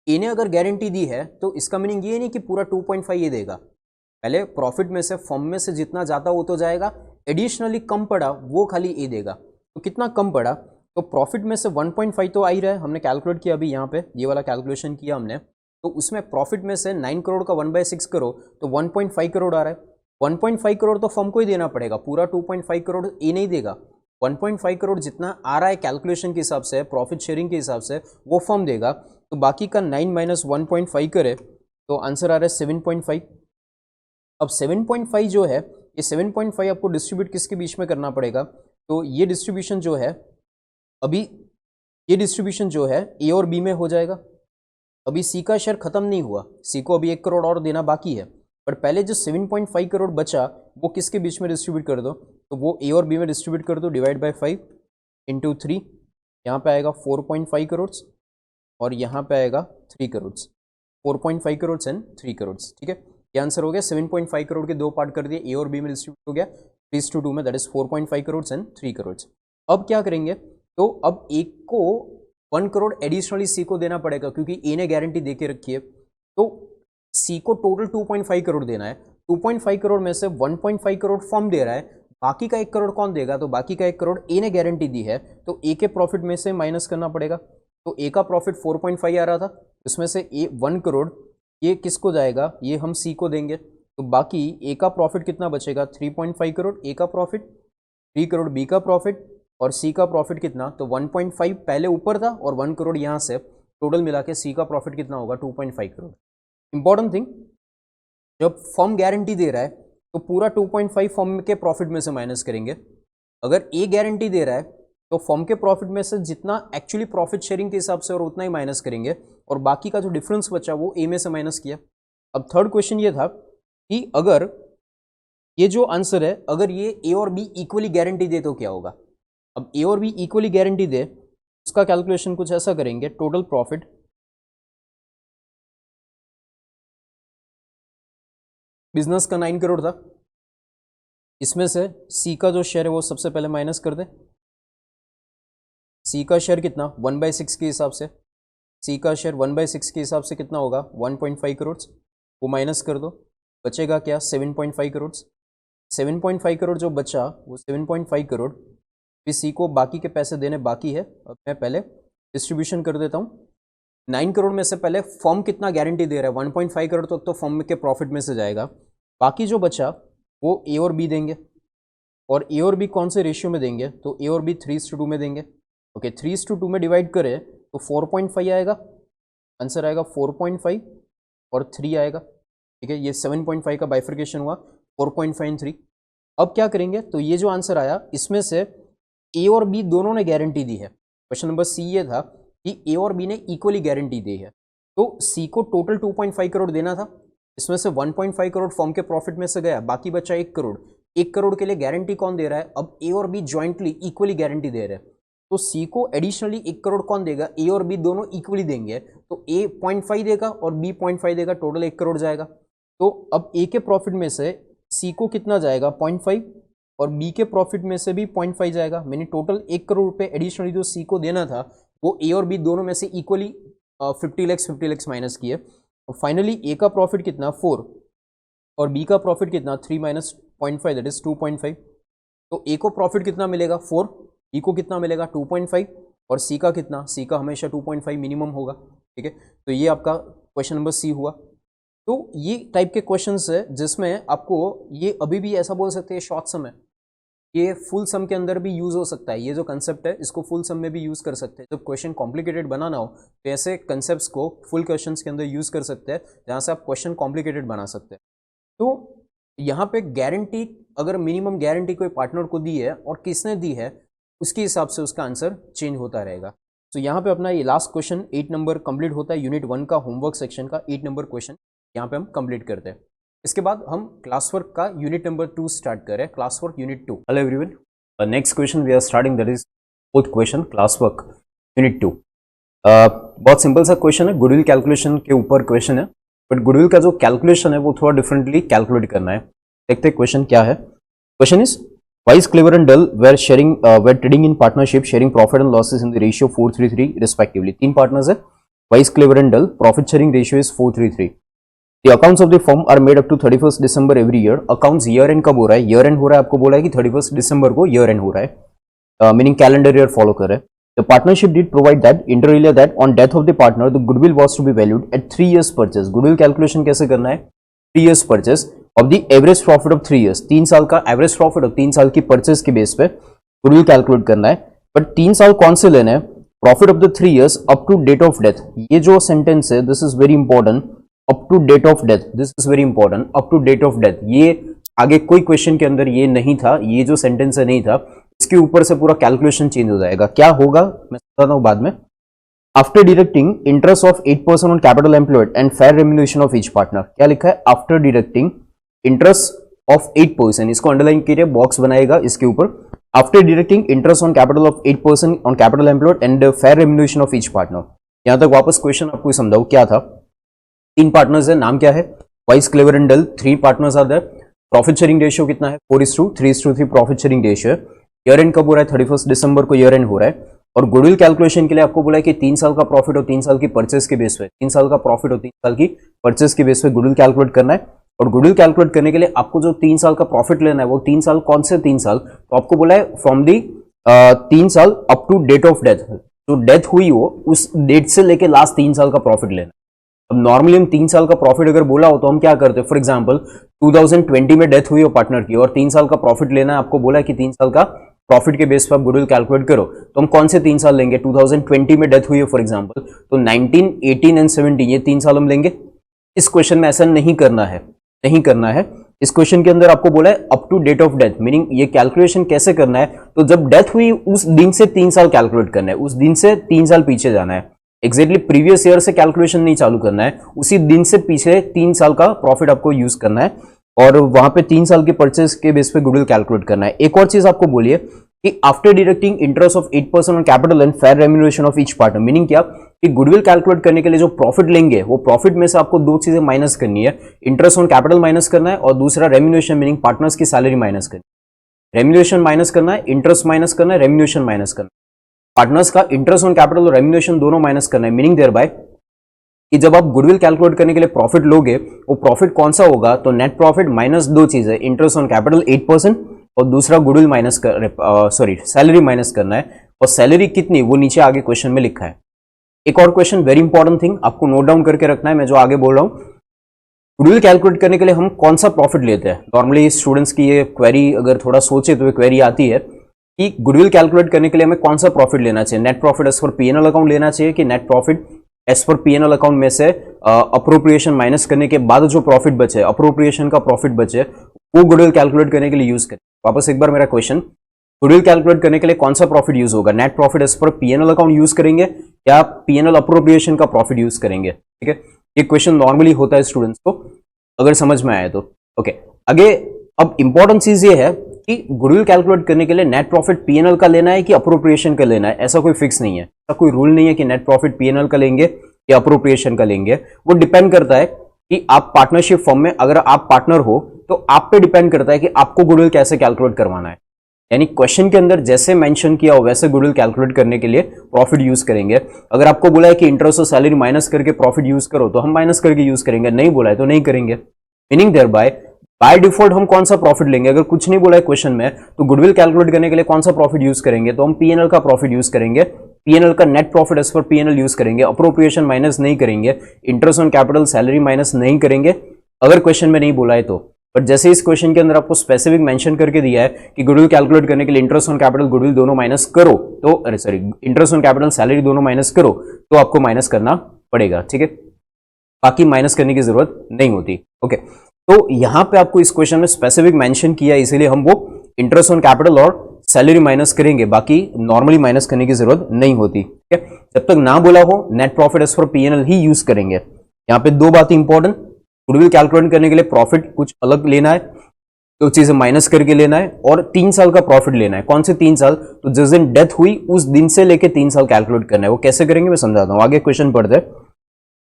ए ने अगर गारंटी दी है तो इसका मीनिंग ये नहीं कि पूरा 2.5 ये देगा, पहले प्रॉफिट में से फर्म में से जितना जाता वो तो जाएगा, एडिशनली कम पड़ा वो खाली ए देगा। तो कितना कम पड़ा, तो प्रॉफिट में से 1.5 तो आ ही रहा है, हमने कैलकुलेट किया अभी यहाँ पे, ये वाला कैलकुलेशन किया हमने। तो उसमें प्रॉफिट में से 9 करोड़ का 1/6 करो तो 1.5 करोड़ आ रहा है। 1.5 करोड़ तो फर्म को ही देना पड़ेगा, पूरा 2.5 करोड़ ए नहीं देगा। 1.5 करोड़ जितना आ रहा है कैलकुलेशन के हिसाब से, प्रॉफिट शेयरिंग के हिसाब से, वो फर्म देगा। तो बाकी का 9 माइनस 1.5 करे तो आंसर आ रहा है 7.5। अब 7.5 जो है, ये 7.5 आपको डिस्ट्रीब्यूट किसके बीच में करना पड़ेगा, तो ये डिस्ट्रीब्यूशन जो है अभी, ये डिस्ट्रीब्यूशन जो है ए और बी में हो जाएगा। अभी सी का शेयर खत्म नहीं हुआ, सी को अभी 1 करोड़ और देना बाकी है, पर पहले जो 7.5 करोड़ बचा वो किसके बीच में डिस्ट्रीब्यूट कर दो, तो वो ए और बी में डिस्ट्रीब्यूट कर दो, डिवाइड बाय 5 इंटू 3, यहाँ पे आएगा 4.5 करोड़ और यहाँ पे आएगा 3 करोड़, 4.5 करोड़ एंड 3 करोड़, ठीक है। ये आंसर हो गया। 7.5 करोड़ के 2 पार्ट कर दिए, ए और बी में डिस्ट्रीब्यूट हो गया 3:2 में, that is 4.5 crore and 3 crore. अब क्या करेंगे, तो अब ए को 1 करोड़ एडिशनली सी को देना पड़ेगा क्योंकि ए ने गारंटी दे के रखी है। तो सी को टोटल 2.5 करोड़ देना है। 2.5 करोड़ में से 1.5 करोड़ फर्म दे रहा है, बाकी का 1 करोड़ कौन देगा? तो बाकी का 1 करोड़ ए ने गारंटी दी है, तो ए के प्रॉफिट में से माइनस करना पड़ेगा। तो ए का प्रॉफिट 4.5 आ रहा था, इसमें से ए 1 करोड़ ये किसको जाएगा? ये हम सी को देंगे। तो बाकी ए का प्रॉफिट कितना बचेगा? 3.5 करोड़ ए का प्रॉफिट, 3 करोड़ बी का प्रॉफिट और सी का प्रॉफिट कितना? तो 1.5 पहले ऊपर था और 1 करोड़ यहाँ से, टोटल मिला के सी का प्रॉफिट कितना होगा? 2.5 करोड़। इंपॉर्टेंट थिंग, जब फर्म गारंटी दे रहा है तो पूरा 2.5 फर्म के प्रॉफिट में से माइनस करेंगे। अगर ए गारंटी दे रहा है तो फर्म के प्रॉफिट में से जितना एक्चुअली प्रॉफिट शेयरिंग के हिसाब से और उतना ही माइनस करेंगे और बाकी का जो डिफरेंस बचा वो ए में से माइनस किया। अब थर्ड क्वेश्चन ये था कि अगर ये जो आंसर है, अगर ये ए और बी इक्वली गारंटी दे तो क्या होगा? अब ए और बी इक्वली गारंटी दे, उसका कैलकुलेशन कुछ ऐसा करेंगे। टोटल प्रॉफिट बिजनेस का 9 करोड़ था, इसमें से सी का जो शेयर है वो सबसे पहले माइनस कर दे। सी का शेयर कितना? 1/6 के हिसाब से, सी का शेयर 1/6 के हिसाब से कितना होगा? 1.5 करोड़। वो माइनस कर दो, बचेगा क्या? 7.5 करोड़। 7.5 करोड़ जो बचा वो 7.5 करोड़, फिर सी को बाकी के पैसे देने बाकी है। अब मैं पहले डिस्ट्रीब्यूशन कर देता हूँ। 9 करोड़ में से पहले फर्म कितना गारंटी दे रहा है? 1.5 करोड़ तक तो फर्म के प्रॉफिट में से जाएगा। बाकी जो बचा वो ए और बी देंगे, और ए और बी कौन से रेशियो में देंगे? तो ए और बी 3:2 में देंगे। ओके, 3:2 में डिवाइड करें तो 4.5 आएगा, आंसर आएगा 4.5 और 3 आएगा। ठीक है, ये 7.5 का बाइफर्केशन हुआ, 4.5 और 3। अब क्या करेंगे? तो ये जो आंसर आया इसमें से ए और बी दोनों ने गारंटी दी है। क्वेश्चन नंबर सी ये था कि ए और बी ने इक्वली गारंटी दी है, तो सी को टोटल 2.5 करोड़ देना था, इसमें से 1.5 करोड़ फर्म के प्रॉफिट में से गया, बाकी बचा 1 करोड़। 1 करोड़ के लिए गारंटी कौन दे रहा है? अब ए और बी ज्वाइंटली इक्वली गारंटी दे रहे हैं, तो सी को एडिशनली 1 करोड़ कौन देगा? ए और बी दोनों इक्वली देंगे, तो ए 0.5 देगा और बी 0.5 देगा, टोटल 1 करोड़ जाएगा। तो अब ए के प्रॉफिट में से सी को कितना जाएगा? 0.5 और बी के प्रॉफिट में से भी 0.5 जाएगा। मैंने टोटल 1 करोड़ रुपए एडिशनली जो सी को देना था वो ए और बी दोनों में से इक्वली 50 लाख माइनस किए। और फाइनली ए का प्रॉफिट कितना? 4 और बी का प्रॉफिट कितना? 3 माइनस 0.5 दैट इज 2.5। तो ए को प्रॉफिट कितना मिलेगा? 4, बी को कितना मिलेगा? 2.5 और सी का कितना? सी का हमेशा 2.5 मिनिमम होगा। ठीक है, तो ये आपका क्वेश्चन नंबर सी हुआ। तो ये टाइप के क्वेश्चंस है जिसमें आपको ये अभी भी ऐसा बोल सकते हैं शॉर्ट सम है, ये फुल सम के अंदर भी यूज हो सकता है। ये जो कंसेप्ट है इसको फुल सम में भी यूज कर सकते हैं। जब क्वेश्चन कॉम्प्लिकेटेड बनाना हो तो ऐसे कंसेप्ट्स को फुल क्वेश्चंस के अंदर यूज कर सकते हैं जहाँ से आप क्वेश्चन कॉम्प्लिकेटेड बना सकते हैं। तो यहाँ पे गारंटी, अगर मिनिमम गारंटी कोई पार्टनर को दी है और किसने दी है उसके हिसाब से उसका आंसर चेंज होता रहेगा। तो यहाँ पे अपना ये लास्ट क्वेश्चन 8 नंबर कंप्लीट होता है। यूनिट 1 का होमवर्क सेक्शन का 8 नंबर क्वेश्चन यहाँ पे हम कंप्लीट करते हैं। इसके बाद हम क्लास वर्क का यूनिट नंबर 2 स्टार्ट करें, class work unit 2। Hello everyone, next question we are starting, that is fourth question, class work unit 2। बहुत सिंपल सा क्वेश्चन है, गुडविल कैलकुलेशन के ऊपर क्वेश्चन है, बट गुडविल का जो कैलकुलेशन है वो थोड़ा डिफरेंटली कैलकुलेट करना है। देखते हैं क्वेश्चन क्या है। Question is Wise, clever and Dull were trading in partnership, sharing profit and losses in the ratio 4:3 respectively. 3 partners है, vice, clever and Dull, profit sharing ratio is 4:3। The accounts of the firm are made up to 31st December every year. Accounts year end कब हो रहा है? year end हो रहा है, आपको बोला है कि 31st December को year end हो रहा है, meaning calendar year follow कर रहा है। The partnership did provide that inter alia that on death of the partner the goodwill was to be valued at 3 years purchase. Goodwill calculation कैसे करना है? 3 years purchase of the average profit of 3 years. 3 साल का average profit और 3 साल की purchase के base पे goodwill calculate करना है। but 3 साल कौन से लेने हैं? Profit of the 3 years up to date of death. ये जो sentence है, this is very important. Up to date of death, this is very important. Up to date of death, ये आगे कोई क्वेश्चन के अंदर ये नहीं था, ये जो सेंटेंस है नहीं था, इसके ऊपर से पूरा कैलकुलेशन चेंज हो जाएगा। क्या होगा मैं बताता हूं बाद में। After deducting interest of 8% on capital employed and fair remuneration of each partner. क्या लिखा है? आफ्टर डिडक्टिंग इंटरेस्ट ऑफ 8%, इसको अंडरलाइन कीजिए, बॉक्स बनाएगा इसके ऊपर। After deducting interest on capital of 8% on capital employed and fair remuneration of each partner. यहां तक वापस क्वेश्चन आपको समझाओ क्या था। 3 पार्टनर्स है, नाम क्या है? Vice, clever and dull. 3 partners are there. Profit sharing ratio कितना है? 4:3 प्रॉफिट शेयरिंग रेशियो है। ईयर एंड कब हो रहा है? 31st दिसंबर को ईयर एंड हो रहा है। और गुडविल कैलकुलेशन के लिए आपको बोला है कि 3 साल का प्रॉफिट और 3 साल की परचेस के बेस पे, 3 साल का प्रॉफिट और 3 साल की परचेस के बेस पे गुडविल कैलकुलेट करना है। और गुडविल कैलकुलेट करने के लिए आपको जो 3 साल का प्रॉफिट लेना है वो 3 साल कौन से 3 साल, तो आपको बोला है फ्रॉम दी 3 साल up to date of death, जो डेथ हुई हो उस डेट से लेके लास्ट 3 साल का प्रॉफिट लेना। अब नॉर्मली हम 3 साल का प्रॉफिट अगर बोला हो तो हम क्या करते हैं, फॉर एग्जांपल 2020 में डेथ हुई हो पार्टनर की और 3 साल का प्रॉफिट लेना है, आपको बोला है कि 3 साल का प्रॉफिट के बेस पर आप गुडविल कैलकुलेट करो, तो हम कौन से 3 साल लेंगे, 2020 में डेथ हुई है फॉर एग्जांपल, तो 19, 18 एंड 17 ये 3 साल हम लेंगे। इस क्वेश्चन में ऐसा नहीं करना है, नहीं करना है। इस क्वेश्चन के अंदर आपको बोला है up to date of death, meaning ये कैलकुलेशन कैसे करना है, तो जब डेथ हुई उस दिन से 3 साल कैलकुलेट करना है, उस दिन से 3 साल पीछे जाना है, एग्जैक्टली प्रीवियस ईयर से कैलकुलेशन नहीं चालू करना है, उसी दिन से पीछे 3 साल का प्रॉफिट आपको यूज करना है और वहां पे 3 साल के परचेज के बेस पे गुडविल कैलकुलेट करना है। एक और चीज आपको बोलिए कि after deducting interest of 8% on capital and fair remuneration of each partner, meaning क्या कि गुडविल कैलकुलेट करने के लिए जो प्रॉफिट लेंगे वो प्रॉफिट में से आपको 2 चीजें माइनस करनी है, इंटरेस्ट ऑन कैपिटल माइनस करना है और दूसरा रेम्यूनरेशन मीनिंग पार्टनर्स की सैलरी माइनस करनी है। रेम्यूनरेशन माइनस करना है, इंटरेस्ट माइनस करना है, रेम्यूनरेशन माइनस करना है, पार्टनर्स का इंटरेस्ट ऑन कैपिटल और रेम्यूनरेशन दोनों माइनस करना है, मीनिंग देयर बाय कि जब आप गुडविल कैलकुलेट करने के लिए प्रॉफिट लोगे वो प्रॉफिट कौन सा होगा, तो नेट प्रॉफिट माइनस 2 चीजें, इंटरेस्ट ऑन कैपिटल 8% और दूसरा गुडविल माइनस सैलरी माइनस करना है, और सैलरी कितनी वो नीचे आगे क्वेश्चन में लिखा है। एक और क्वेश्चन वेरी इंपॉर्टेंट थिंग आपको नोट डाउन करके रखना है, मैं जो आगे बोल रहा हूं, गुडविल कैलकुलेट करने के लिए हम कौन सा प्रॉफिट लेते हैं। नॉर्मली स्टूडेंट्स की ये क्वेरी अगर थोड़ा सोचे तो ये क्वेरी आती है कि गुडविल कैलकुलेट करने के लिए हमें कौन सा प्रॉफिट लेना चाहिए, net profit as per PNL account लेना चाहिए कि net profit as per PNL account में से अप्रोप्रिएशन माइनस करने के बाद जो प्रॉफिट बचे, अप्रोप्रिएशन का प्रॉफिट बचे, वो गुडविल कैलकुलेट करने के लिए यूज करें। वापस एक बार मेरा क्वेश्चन, गुडविल कैलकुलेट करने के लिए कौन सा प्रॉफिट यूज होगा, net profit as per PNL account use करेंगे या पीएनएल अप्रोप्रिएशन का प्रॉफिट यूज करेंगे। ठीक है, ये क्वेश्चन नॉर्मली होता है स्टूडेंट्स को, अगर समझ में आए तो। ओके, आगे अब इंपॉर्टेंट चीज ये है कि गुडविल कैलकुलेट करने के लिए नेट प्रॉफिट पीएनएल का लेना है कि अप्रोप्रिएशन का लेना है, ऐसा कोई फिक्स नहीं है, ऐसा कोई रूल नहीं है कि नेट प्रॉफिट पीएनएल का लेंगे या अप्रोप्रिएशन का लेंगे। वो डिपेंड करता है कि आप पार्टनरशिप फॉर्म में अगर आप पार्टनर हो तो आप पे डिपेंड करता है कि आपको गुडविल कैसे कैलकुलेट करवाना है। यानी क्वेश्चन के अंदर जैसे मेंशन किया हो वैसे गुडविल कैलकुलेट करने के लिए प्रॉफिट यूज करेंगे। अगर आपको बोला है कि इंटरेस्ट और सैलरी माइनस करके प्रॉफिट यूज करो तो हम माइनस करके यूज करेंगे, नहीं बोला है तो नहीं करेंगे। मीनिंग देयर बाय डिफॉल्ट हम कौन सा प्रॉफिट लेंगे, अगर कुछ नहीं बोला है क्वेश्चन में तो गुडविल कैलकुलेट करने के लिए कौन सा प्रॉफिट यूज करेंगे, तो हम पीएनएल का प्रॉफिट यूज करेंगे, पीएनएल का net profit as per PNL use करेंगे, अप्रोप्रिएशन माइनस नहीं करेंगे, interest on capital salary minus नहीं करेंगे अगर क्वेश्चन में नहीं बोला है तो। बट जैसे इस क्वेश्चन के अंदर आपको स्पेसिफिक मेंशन करके दिया है कि गुडविल कैलकुलेट करने के लिए इंटरेस्ट ऑन कैपिटल गुडविल दोनों माइनस करो, तो अरे sorry interest on capital salary दोनों माइनस करो तो आपको माइनस करना पड़ेगा। ठीक है, बाकी माइनस करने की जरूरत नहीं होती। ओके, तो यहां पे आपको इस क्वेश्चन में स्पेसिफिक मेंशन किया, इसीलिए हम वो इंटरेस्ट ऑन कैपिटल और सैलरी माइनस करेंगे, बाकी नॉर्मली माइनस करने की जरूरत नहीं होती। ठीक है, जब तक ना बोला हो net profit as for PNL ही यूज करेंगे। यहाँ पे 2 बातें इंपॉर्टेंट, गुडविल कैलकुलेट करने के लिए प्रॉफिट कुछ अलग लेना है, तो चीजें माइनस करके लेना है, और 3 साल का प्रॉफिट लेना है। कौन से 3 साल, तो जिस दिन डेथ हुई उस दिन से लेके 3 साल कैलकुलेट करना है। वो कैसे करेंगे मैं समझाता हूं, आगे क्वेश्चन पढ़ते हैं।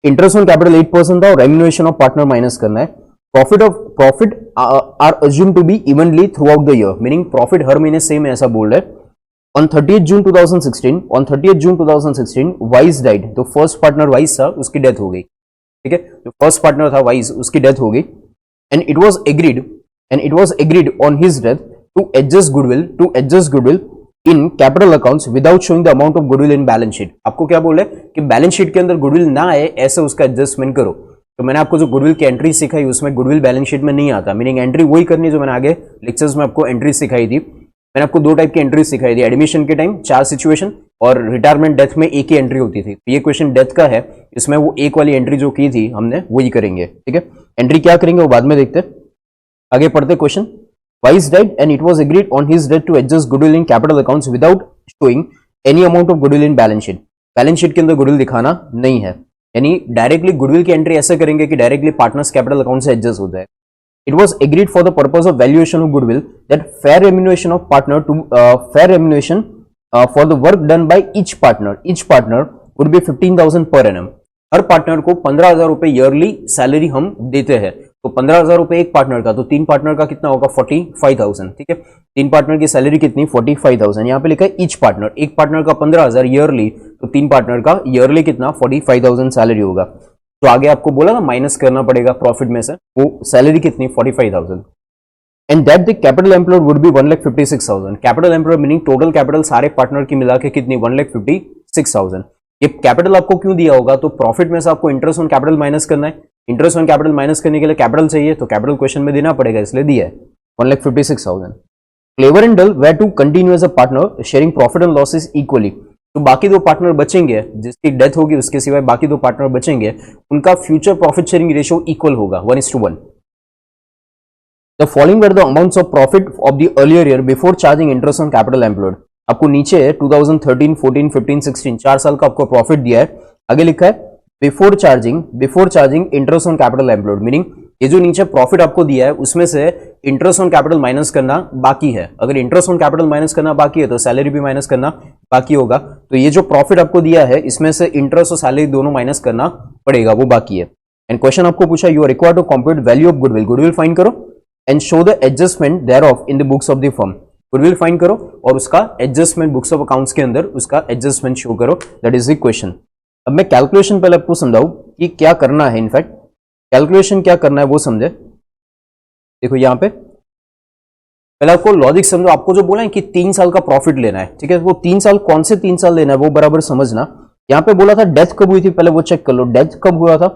इंटरेस्ट ऑन कैपिटल 8% था और रेम्यूनरेशन ऑफ पार्टनर माइनस करना है। Profit are assumed to be evenly throughout the year, meaning profit हर महीने सेम है ऐसा बोल रहे। On 30th June 2016 Wise died, तो फर्स्ट पार्टनर वाइस था उसकी डेथ हो गई। ठीक है, जो फर्स्ट पार्टनर था वाइस उसकी डेथ हो गई, and it was agreed on his death to adjust goodwill in capital accounts without showing the amount of goodwill in balance sheet. आपको क्या बोले कि बैलेंस शीट के अंदर गुडविल ना आए ऐसे उसका एडजस्टमेंट करो। तो मैंने आपको जो गुडविल की एंट्री सिखाई उसमें गुडविल बैलेंस शीट में नहीं आता, मीनिंग एंट्री वही करनी जो मैंने आगे लेक्चर्स में आपको एंट्री सिखाई थी। मैंने आपको 2 टाइप की एंट्री सिखाई थी, एडमिशन के टाइम 4 सिचुएशन और रिटायरमेंट डेथ में एक ही एंट्री होती थी। ये क्वेश्चन डेथ का है, इसमें वो एक वाली एंट्री जो की थी हमने वही करेंगे। ठीक है, एंट्री क्या करेंगे वो बाद में देखते हैं, आगे पढ़ते question. Wise died and it was agreed on his death to adjust goodwill in capital accounts without showing any amount of goodwill in balance sheet. Balance sheet के अंदर गुडविल दिखाना नहीं है, यानी डायरेक्टली गुडविल की एंट्री ऐसे करेंगे कि डायरेक्टली पार्टनर्स कैपिटल अकाउंट से एडजस्ट हो जाए। It was agreed for the purpose of valuation of goodwill that fair remuneration for the work done by each partner would be 15,000 per annum। Her partner को 15,000 रुपए yearly salary हम देते हैं, तो 15,000 रुपए एक पार्टनर का, तो 3 पार्टनर का कितना होगा 45,000। ठीक है, 3 पार्टनर की सैलरी कितनी 45,000। यहाँ पे लिखा है ईच पार्टनर, एक पार्टनर का 15,000 ईयरली, तो 3 पार्टनर का ईयरली कितना 45,000 सैलरी होगा। तो आगे आपको बोला ना माइनस करना पड़ेगा प्रॉफिट में से, वो सैलरी कितनी 45,000। And that the capital employed would be 1,56,000। Capital employed meaning total capital सारे पार्टनर की मिला के कितनी 1,56,000। ये कैपिटल आपको क्यों दिया होगा, तो प्रॉफिट में से आपको इंटरेस्ट ऑन कैपिटल माइनस करना है, इंटरेस्ट ऑन कैपिटल माइनस करने के लिए कैपिटल चाहिए, तो कैपिटल क्वेश्चन में देना पड़ेगा, इसलिए दिया है 1,56,000। Clever and Dull were to continue as a partner sharing profit and losses equally. तो बाकी 2 पार्टनर बचेंगे, जिसकी डेथ होगी उसके सिवाय बाकी 2 पार्टनर बचेंगे, उनका future profit sharing ratio equal होगा 1:1। The following were the amounts of profit of the earlier year before charging interest on capital employed। आपको नीचे 2013, 14, 15, 16 4 साल का आपको प्रॉफिट दिया है, आगे लिखा है before charging interest on capital employed, meaning ये जो नीचे प्रॉफिट आपको दिया है उसमें से इंटरेस्ट ऑन कैपिटल माइनस करना बाकी है। अगर इंटरेस्ट ऑन कैपिटल माइनस करना बाकी है तो सैलरी भी माइनस करना बाकी होगा। तो ये जो प्रॉफिट आपको दिया है इसमें से इंटरेस्ट और सैलरी दोनों माइनस करना पड़ेगा, वो बाकी है। एंड क्वेश्चन आपको पूछा you are required to compute value of goodwill, goodwill find करो and show the adjustment thereof in the books of the firm. Goodwill find करो और उसका एडजस्टमेंट बुक्स ऑफ अकाउंट्स के अंदर उसका एडजस्टमेंट शो करो, दैट इज द क्वेश्चन। अब मैं कैलकुलेशन पहले आपको समझाऊं कि क्या करना है, इनफैक्ट कैलकुलेशन क्या करना है वो समझे। देखो यहां पे पहले आपको लॉजिक समझो, आपको जो बोला है कि 3 साल का प्रॉफिट लेना है, ठीक है, वो 3 साल कौन से 3 साल लेना है वो बराबर समझना। यहां पे बोला था डेथ कब हुई थी, पहले वो चेक कर लो, डेथ कब हुआ था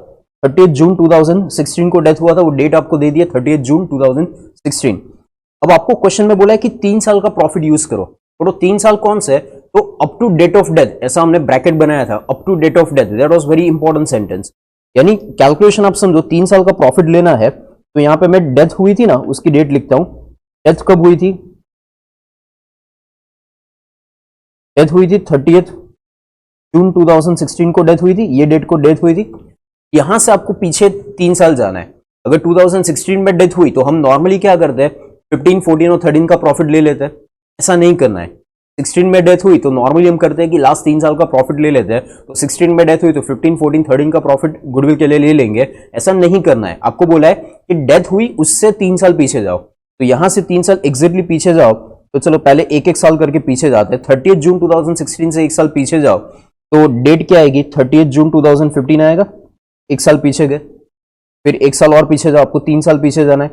30 जून 2016 को डेथ हुआ था, वो डेट आपको दे दिया 30 जून 2016। अब आपको क्वेश्चन में बोला है कि 3 साल का प्रॉफिट यूज करो, तो 3 साल कौन से, तो up to date of death, ऐसा हमने ब्रैकेट बनाया था, up to date of death, that was very important sentence. यानी कैलकुलेशन आप समझो 3 साल का प्रॉफिट लेना है, तो यहां पे मैं डेथ हुई थी ना उसकी डेट लिखता हूं, डेथ कब हुई थी, डेथ हुई थी 30 जून 2016 को डेथ हुई थी, ये डेट को डेथ हुई थी। यहां से आपको पीछे 3 साल जाना है। अगर 2016 में डेथ हुई तो हम नॉर्मली क्या करते हैं 15, 14 और 13 का प्रॉफिट ले लेते हैं, ऐसा नहीं करना है। 16 में डेथ हुई तो नॉर्मली हम करते हैं कि लास्ट 3 साल का प्रॉफिट ले लेते हैं, तो 16 में डेथ हुई तो 15, 14, 13 का प्रॉफिट गुडविल के लिए ले लेंगे, ऐसा नहीं करना है। आपको बोला है कि डेथ हुई उससे 3 साल पीछे जाओ, तो यहां से 3 साल एग्जैक्टली पीछे जाओ, तो चलो पहले एक साल करके पीछे जाते हैं। 30 जून 2016 से 1 साल पीछे जाओ, तो डेट क्या आएगी 30 जून 2015 आएगा, 1 साल पीछे गए, फिर 1 साल और पीछे जाओ, आपको 3 साल पीछे जाना है,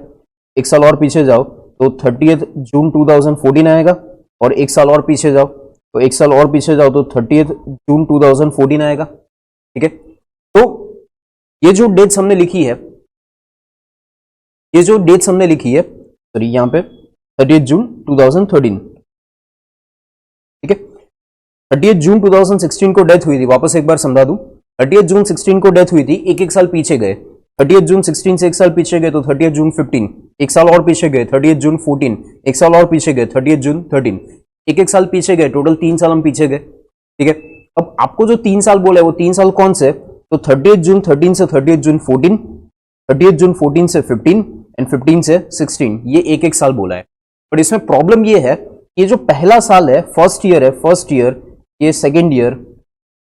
1 साल और पीछे जाओ तो 30 जून 2014 आएगा, और 1 साल और पीछे जाओ तो 1 साल और पीछे जाओ तो 30 जून 2014 आएगा। ठीक है, तो ये जो डेट्स हमने लिखी है, सॉरी यहां पे 30 जून 2013, ठीक है, 30 जून 2016 को डेथ हुई थी, वापस एक बार समझा दूं, 30 जून 16 को डेथ हुई थी, एक साल पीछे गए, 30 जून 16 से 1 साल पीछे गए तो 30 जून 15, 1 साल और पीछे गए 30 जून 14, 1 साल और पीछे गए 30 जून 13, एक साल पीछे गए, टोटल 3 साल हम पीछे गए। ठीक है, अब आपको जो 3 साल बोला है वो 3 साल कौन से, तो 30 जून 13 से 30 जून 14, 30 जून 14 से 15 एंड 15 से 16, ये एक साल बोला है। बट इसमें प्रॉब्लम ये है, ये जो पहला साल है फर्स्ट ईयर है, फर्स्ट ईयर, ये सेकेंड ईयर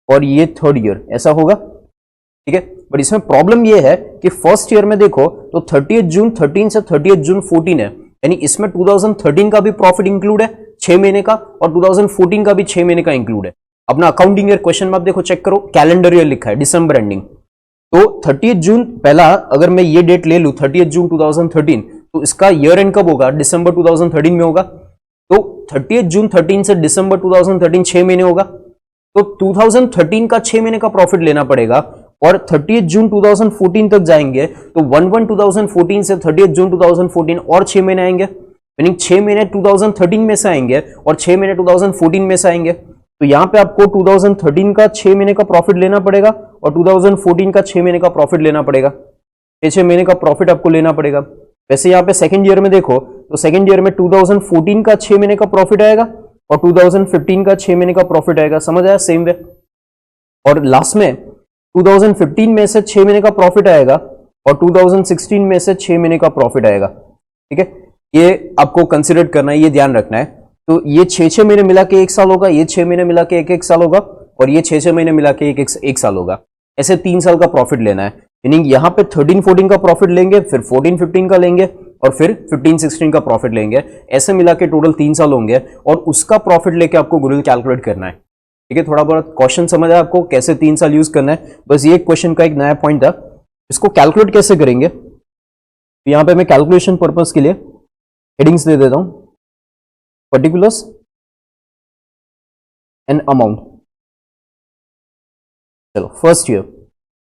और ये थर्ड ईयर, ऐसा होगा। ठीक है, बट इसमें प्रॉब्लम ये है कि फर्स्ट ईयर में देखो तो 30 जून 13 से 30 जून 14 है, यानी इसमें 2013 का भी प्रॉफिट इंक्लूड है 6 महीने का, और 2014 का भी 6 महीने का इंक्लूड है। अपना अकाउंटिंग ईयर क्वेश्चन में आप देखो, चेक करो, कैलेंडर ईयर लिखा है, दिसंबर एंडिंग, तो 30 जून पहला, अगर मैं ये डेट ले लूं 30 जून 2013, तो इसका ईयर एंड कब होगा, दिसंबर 2013 में होगा। तो 30 जून 13 से दिसंबर 2013 6 महीने होगा, तो 2013 का 6 महीने का प्रॉफिट लेना पड़ेगा, और 30 जून 2014 तक जाएंगे तो 1/1/2014 से 30 जून 2014 और 6 महीने आएंगे, मीनिंग 6 महीने 2013 में से आएंगे और 6 महीने 2014 में से आएंगे। तो यहां पे आपको 2013 का 6 महीने का प्रॉफिट लेना पड़ेगा और 2014 का 6 महीने का प्रॉफिट लेना पड़ेगा, 6 महीने का प्रॉफिट आपको लेना पड़ेगा। वैसे यहाँ पे सेकंड ईयर में देखो तो सेकंड ईयर में 2014 का 6 महीने का प्रॉफिट आएगा और 2015 का 6 महीने का प्रॉफिट आएगा, समझ आया, सेम वे। और लास्ट में 2015 में से 6 महीने का प्रॉफिट आएगा और 2016 में से 6 महीने का प्रॉफिट आएगा। ठीक है, ये आपको कंसिडर करना है, ये ध्यान रखना है। तो ये 6 महीने मिला के 1 साल होगा, ये 6 महीने मिला के 1 साल होगा, और ये 6 महीने मिला के एक साल होगा। ऐसे 3 साल का प्रॉफिट लेना है। मीनिंग यहाँ पे 13-14 का प्रॉफिट लेंगे, फिर 14-15 का लेंगे और फिर 15-16 का प्रॉफिट लेंगे। ऐसे मिला के टोटल 3 साल होंगे और उसका प्रॉफिट लेके आपको गुडविल कैलकुलेट करना है। ठीक है, थोड़ा बहुत क्वेश्चन समझ आया आपको कैसे 3 साल यूज करना है? बस ये क्वेश्चन का एक नया पॉइंट था। इसको कैलकुलेट कैसे करेंगे? तो यहाँ पे मैं कैलकुलेशन पर्पज के लिए हेडिंग्स दे देता हूं, पर्टिकुलर्स एंड अमाउंट। चलो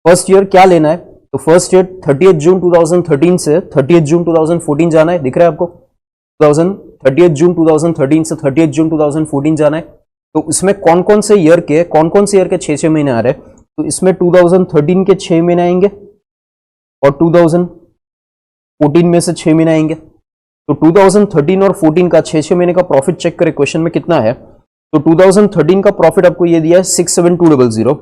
फर्स्ट ईयर क्या लेना है? तो फर्स्ट ईयर 30 जून 2013 से 30 जून 2014 जाना है। दिख रहा है आपको? 30 जून 2013 से 30 जून 2014 जाना है। तो इसमें कौन कौन से ईयर के 6 महीने आ रहे हैं? तो इसमें 2013 के 6 महीने आएंगे और 2014 में से 6 महीने आएंगे। तो 2013 और 14 का 6 महीने का प्रॉफिट चेक करें क्वेश्चन में कितना है। तो 2013 का प्रॉफिट आपको ये दिया है 67200।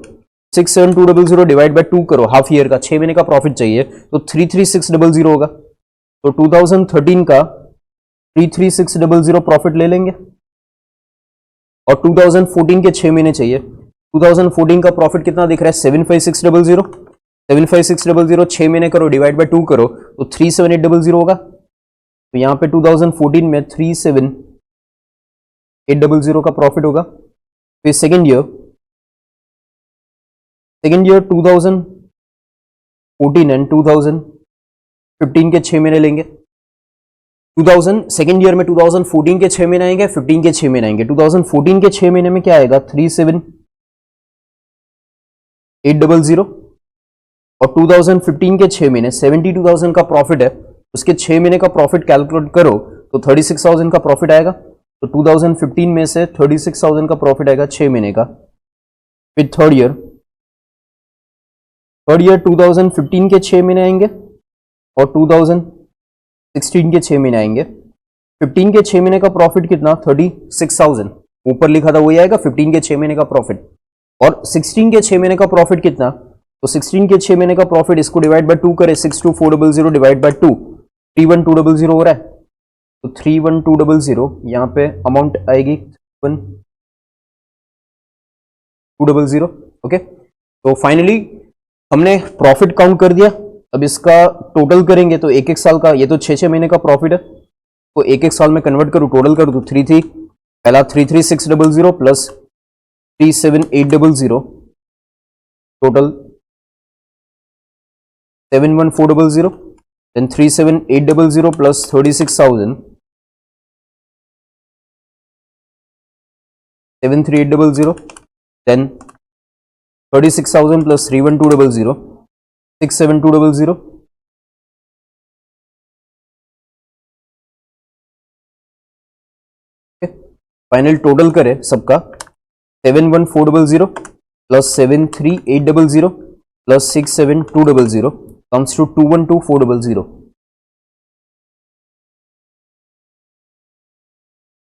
67200 डिवाइड बाय 2 करो, हाफ ईयर का 6 महीने का प्रॉफिट चाहिए तो 33600 होगा। तो 2013 का 33600 प्रॉफिट ले लेंगे और 2014 के 6 महीने चाहिए। 2014 का प्रॉफिट कितना दिख रहा है? 75600। 75600 6 महीने करो, डिवाइड बाय 2 करो तो 37800 होगा। तो यहां पे 2014 में 37800 का प्रॉफिट होगा। फिर सेकेंड ईयर 2014 एंड 2015 के 6 महीने लेंगे। सेकेंड ईयर में 2014 के 6 महीने आएंगे, 15 के 6 महीने आएंगे। 2014 के 6 महीने में क्या आएगा? 37800 और 2015 के 6 महीने 72000 का प्रॉफिट है, उसके 6 महीने का प्रॉफिट कैलकुलेट करो तो 36000 का प्रॉफिट आएगा। तो 2015 में से 36000 का प्रॉफिट आएगा 6 महीने का। फिर थर्ड ईयर 2015 के 6 महीने आएंगे और 2016 के 6 महीने आएंगे। 15 के 6 महीने का प्रॉफिट कितना? 36000, ऊपर लिखा था वही आएगा 15 के 6 महीने का प्रॉफिट। और 16 के 6 महीने का प्रॉफिट कितना? तो 16 के 6 महीने का प्रॉफिट, इसको डिवाइड बाय 2 करें, 62400 डिवाइड बाय 2 31200 हो रहा है। तो 31200 यहां पे अमाउंट आएगी 1200। ओके, तो फाइनली हमने प्रॉफिट काउंट कर दिया। अब इसका टोटल करेंगे तो एक साल का, ये तो 6 महीने का प्रॉफिट है, तो एक साल में कन्वर्ट करूं, टोटल कर दूं 33600 plus 37800 total 71400, then 37800 plus 36000 73800, then 36000 plus 31200 67200। Final total करें सबका 71400 प्लस 73800 प्लस 67200 comes to 212400।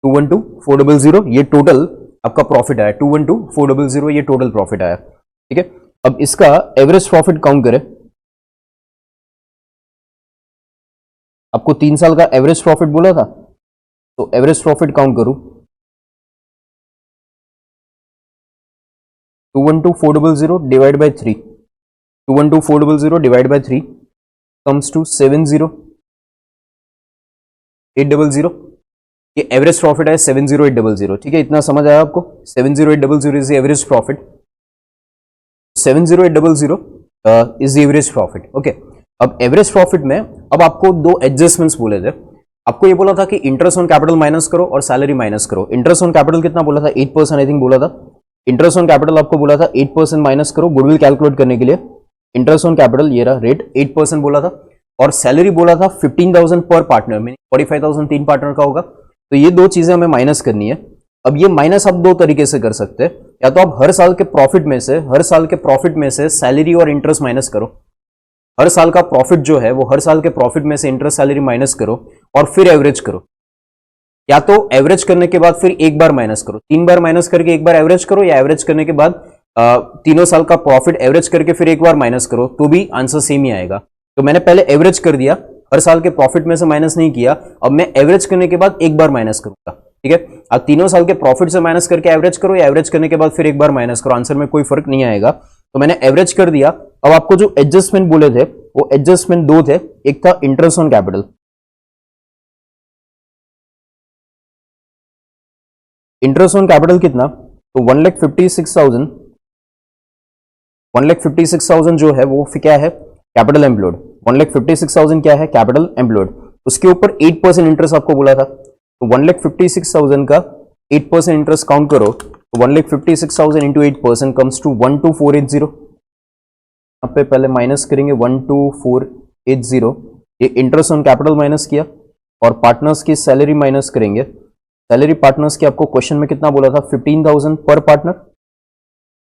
212400 ये टोटल आपका प्रॉफिट आया। 212400 ये टोटल प्रॉफिट आया। ठीक है, अब इसका एवरेज प्रॉफिट काउंट करें। आपको 3 साल का एवरेज प्रॉफिट बोला था, तो एवरेज प्रॉफिट काउंट करूं 212400 divide by 3, 212400 divide by 3 comes to 70800। ये एवरेज प्रॉफिट है 70800। ठीक है, इतना समझ आया आपको? 70800 is average profit. 70800 is average profit. Okay, अब एवरेज प्रॉफिट में अब आपको दो एडजस्टमेंट्स बोले थे। आपको ये बोला था कि इंटरेस्ट ऑन कैपिटल माइनस करो और सैलरी माइनस करो। इंटरेस्ट ऑन कैपिटल कितना बोला था? 8% आई थिंक बोला था। इंटरेस्ट ऑन कैपिटल आपको बोला था 8% माइनस करो गुडविल कैलकुलेट करने के लिए। इंटरेस्ट ऑन कैपिटल ये रहा रेट 8% बोला था। और सैलरी बोला था 15,000 पर पार्टनर, मीनिंग 45,000 तीन पार्टनर का होगा। तो ये दो चीजें हमें माइनस करनी है। अब ये माइनस आप दो तरीके से कर सकते हैं, या तो आप हर साल के प्रॉफिट में से सैलरी और इंटरेस्ट माइनस करो। हर साल का प्रॉफिट जो है वो हर साल के प्रॉफिट में से इंटरेस्ट सैलरी माइनस करो और फिर एवरेज करो, या तो एवरेज करने के बाद फिर एक बार माइनस करो। 3 बार माइनस करके एक बार एवरेज करो, या एवरेज करने के बाद तीनों साल का प्रॉफिट एवरेज करके फिर एक बार माइनस करो, तो भी आंसर सेम ही आएगा। तो मैंने पहले एवरेज कर दिया, हर साल के प्रॉफिट में से माइनस नहीं किया। अब मैं एवरेज करने के बाद एक बार माइनस करूंगा। ठीक है, अब तीनों साल के प्रॉफिट से माइनस करके एवरेज करो, या एवरेज करने के बाद फिर एक बार माइनस करो, आंसर में कोई फर्क नहीं आएगा। तो मैंने एवरेज कर दिया। अब आपको जो एडजस्टमेंट बोले थे वो एडजस्टमेंट दो थे, एक था interest on capital. Interest on capital कितना, तो 1,56,000, 1,56,000 जो है वो फिर क्या है, कैपिटल एम्प्लॉयड। 1,56,000 क्या है, कैपिटल एम्प्लॉयड। उसके ऊपर 8% इंटरेस्ट आपको बोला था, तो 1,56,000 का 8% इंटरेस्ट काउंट करो, तो 1,56,000 इंटू 8% कम्स टू 12,480। यहाँ पे पहले माइनस करेंगे 12,480, ये इंटरेस्ट ऑन कैपिटल माइनस किया, और पार्टनर्स की सैलरी माइनस करेंगे। सैलरी पार्टनर्स की आपको क्वेश्चन में कितना बोला था, 15,000 पर पार्टनर,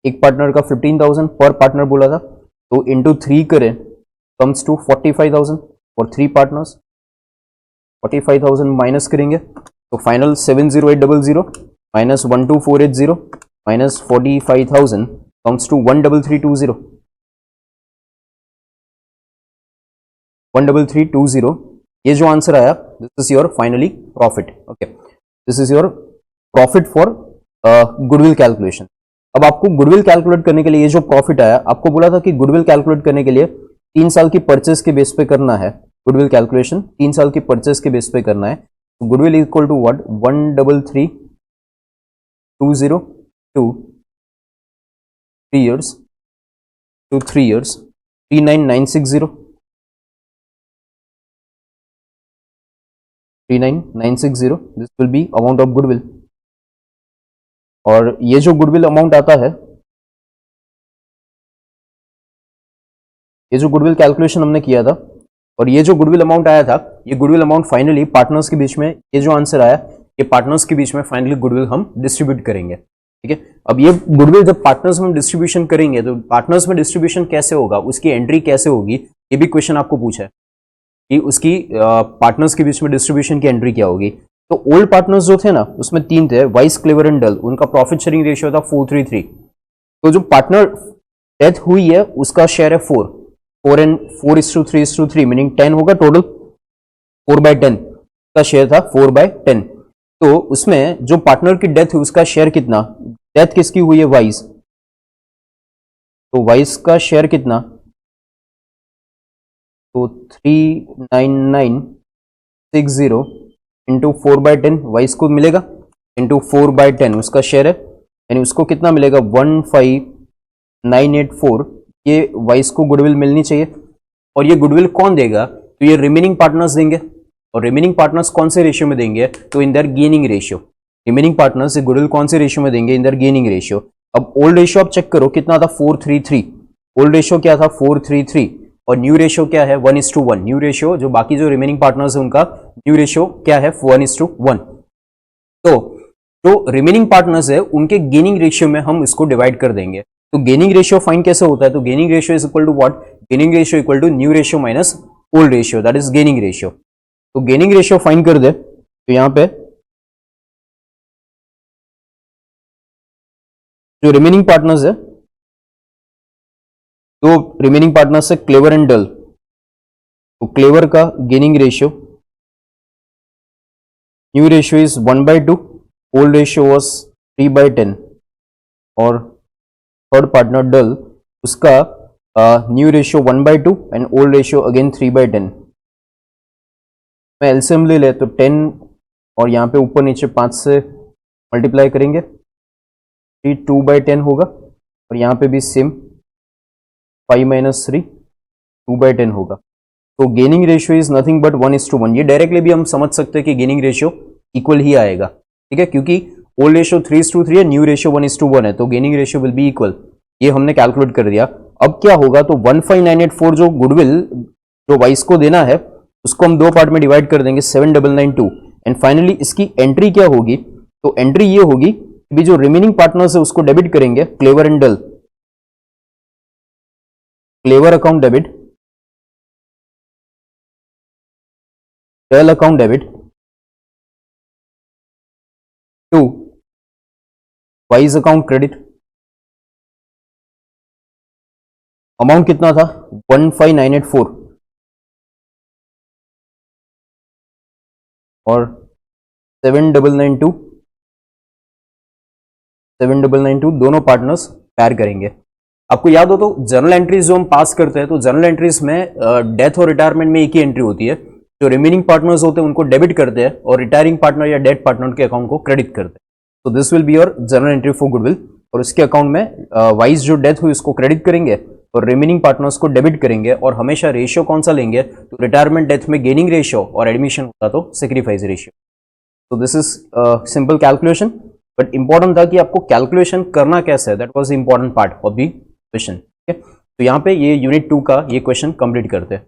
एक पार्टनर का 15,000 पर पार्टनर बोला था, तो इंटू 3 करें comes to 45,000 for 3 partners. 45,000 minus करेंगे तो final 70800 minus 12480 minus 45,000 comes to 13320, 13320। ये जो आंसर आया, this is your finally profit. Okay, this is your profit for goodwill calculation. अब आपको गुडविल कैलकुलेट करने के लिए ये जो प्रॉफिट आया, आपको बोला था कि गुडविल कैलकुलेट करने के लिए 3 साल की परचेस के बेस पे करना है। गुडविल कैलकुलेशन 3 साल की परचेस के बेस पे करना है, तो goodwill equal to what, 13320 to 3 years to 3 years, 39960, 39960, this will be amount of goodwill। और ये जो गुडविल अमाउंट आता है, ये जो गुडविल कैलकुलेशन हमने किया था और ये जो गुडविल अमाउंट आया था, ये गुडविल अमाउंट फाइनली पार्टनर्स के बीच में, ये जो आंसर आया, ये पार्टनर्स के बीच में फाइनली गुडविल हम डिस्ट्रीब्यूट करेंगे। ठीक है, अब ये गुडविल जब पार्टनर्स में डिस्ट्रीब्यूशन करेंगे तो पार्टनर्स में डिस्ट्रीब्यूशन कैसे होगा, उसकी एंट्री कैसे होगी, ये भी क्वेश्चन आपको पूछा है कि उसकी पार्टनर्स के बीच में डिस्ट्रीब्यूशन की एंट्री क्या होगी। तो ओल्ड पार्टनर्स जो थे ना, उसमें 3 थे, वाइस, क्लेवर एंड डल, उनका प्रॉफिट शेयरिंग रेशियो था 4:3। तो जो पार्टनर डेथ हुई है उसका शेयर है 4 एंड 4:3:3, मीनिंग 10 होगा टोटल, 4/10 का शेयर था, 4/10। तो उसमें जो पार्टनर की डेथ हुई उसका शेयर कितना, डेथ किसकी हुई है, वाइस, तो वाइस का शेयर कितना, तो 39960 इंटू 4/10 वाइस को मिलेगा, इंटू 4/10 उसका शेयर है, यानी उसको कितना मिलेगा, 15984। ये वाइस को गुडविल मिलनी चाहिए, और ये गुडविल कौन देगा, तो ये रिमेनिंग पार्टनर्स देंगे। और रिमेनिंग पार्टनर्स कौन से रेशियो में देंगे, तो in their gaining ratio. Remaining partners goodwill कौन से रेशियो में देंगे, इन दर गेनिंग रेशियो। अब ओल्ड रेशियो आप चेक करो कितना था, 4:3:3, ओल्ड रेशियो क्या था, 4:3:3, और न्यू रेशियो क्या है, 1:1। न्यू रेशियो जो बाकी जो रिमेनिंग पार्टनर्स है उनका न्यू रेशियो क्या है, 1:1। तो जो रिमेनिंग पार्टनर्स है उनके गेनिंग रेशियो में हम इसको डिवाइड कर देंगे। तो गेनिंग रेशियो फाइंड कैसे होता है, तो gaining ratio is equal to what, gaining ratio equal to new ratio minus old ratio, that is gaining ratio. तो गेनिंग रेशियो फाइंड कर दे, तो यहां पे जो रिमेनिंग पार्टनर्स है, तो रिमेनिंग पार्टनर्स है क्लेवर एंड डल, तो क्लेवर का gaining ratio, new ratio is 1/2, old ratio was 3/10, और थर्ड पार्टनर डल, उसका new ratio 1/2 and old ratio again 3/10। मैं एलसीएम ले ले तो 10, और यहाँ पे ऊपर नीचे 5 से मल्टीप्लाई करेंगे, 2/10 होगा, और यहाँ पे भी सेम 5 - 3 2/10 होगा। तो gaining ratio is nothing but 1:1। ये डायरेक्टली भी हम समझ सकते हैं कि गेनिंग रेशियो इक्वल ही आएगा, ठीक है, क्योंकि ओल्ड रेशियो 3:3 है, न्यू रेशियो 1:1 है, तो gaining ratio will be equal. ये हमने कैलकुलेट कर दिया। अब क्या होगा, तो 15984 जो गुडविल जो वाइस को देना है उसको हम 2 पार्ट में डिवाइड कर देंगे, 7992, एंड फाइनली इसकी एंट्री क्या होगी, तो एंट्री ये होगी कि जो रिमेनिंग पार्टनर्स है उसको डेबिट करेंगे, Clever and Dull, Clever account debit, Dull account debit to Wise account credit. Amount कितना था, 15984, और 7992, 7992 दोनों पार्टनर्स पैर करेंगे। आपको याद हो तो जर्नल एंट्रीज जो हम पास करते हैं तो जर्नल एंट्रीज में डेथ और रिटायरमेंट में एक ही एंट्री होती है, जो रिमेनिंग पार्टनर्स होते हैं उनको डेबिट करते हैं और रिटायरिंग पार्टनर या डेड पार्टनर के अकाउंट को क्रेडिट करते हैं। तो this will be your journal entry for goodwill, और इसके अकाउंट में वाइज जो डेथ हुई उसको क्रेडिट करेंगे और रिमेनिंग पार्टनर्स को डेबिट करेंगे, और हमेशा रेशियो कौन सा लेंगे, तो रिटायरमेंट डेथ में गेनिंग रेशियो और एडमिशन होता तो सेक्रीफाइस रेशियो। तो this is simple calculation, but important था कि आपको कैलकुलेशन करना कैसे है, that was the important part of the question. ठीक है, तो यहाँ पे ये यूनिट 2 का ये क्वेश्चन कंप्लीट करते हैं।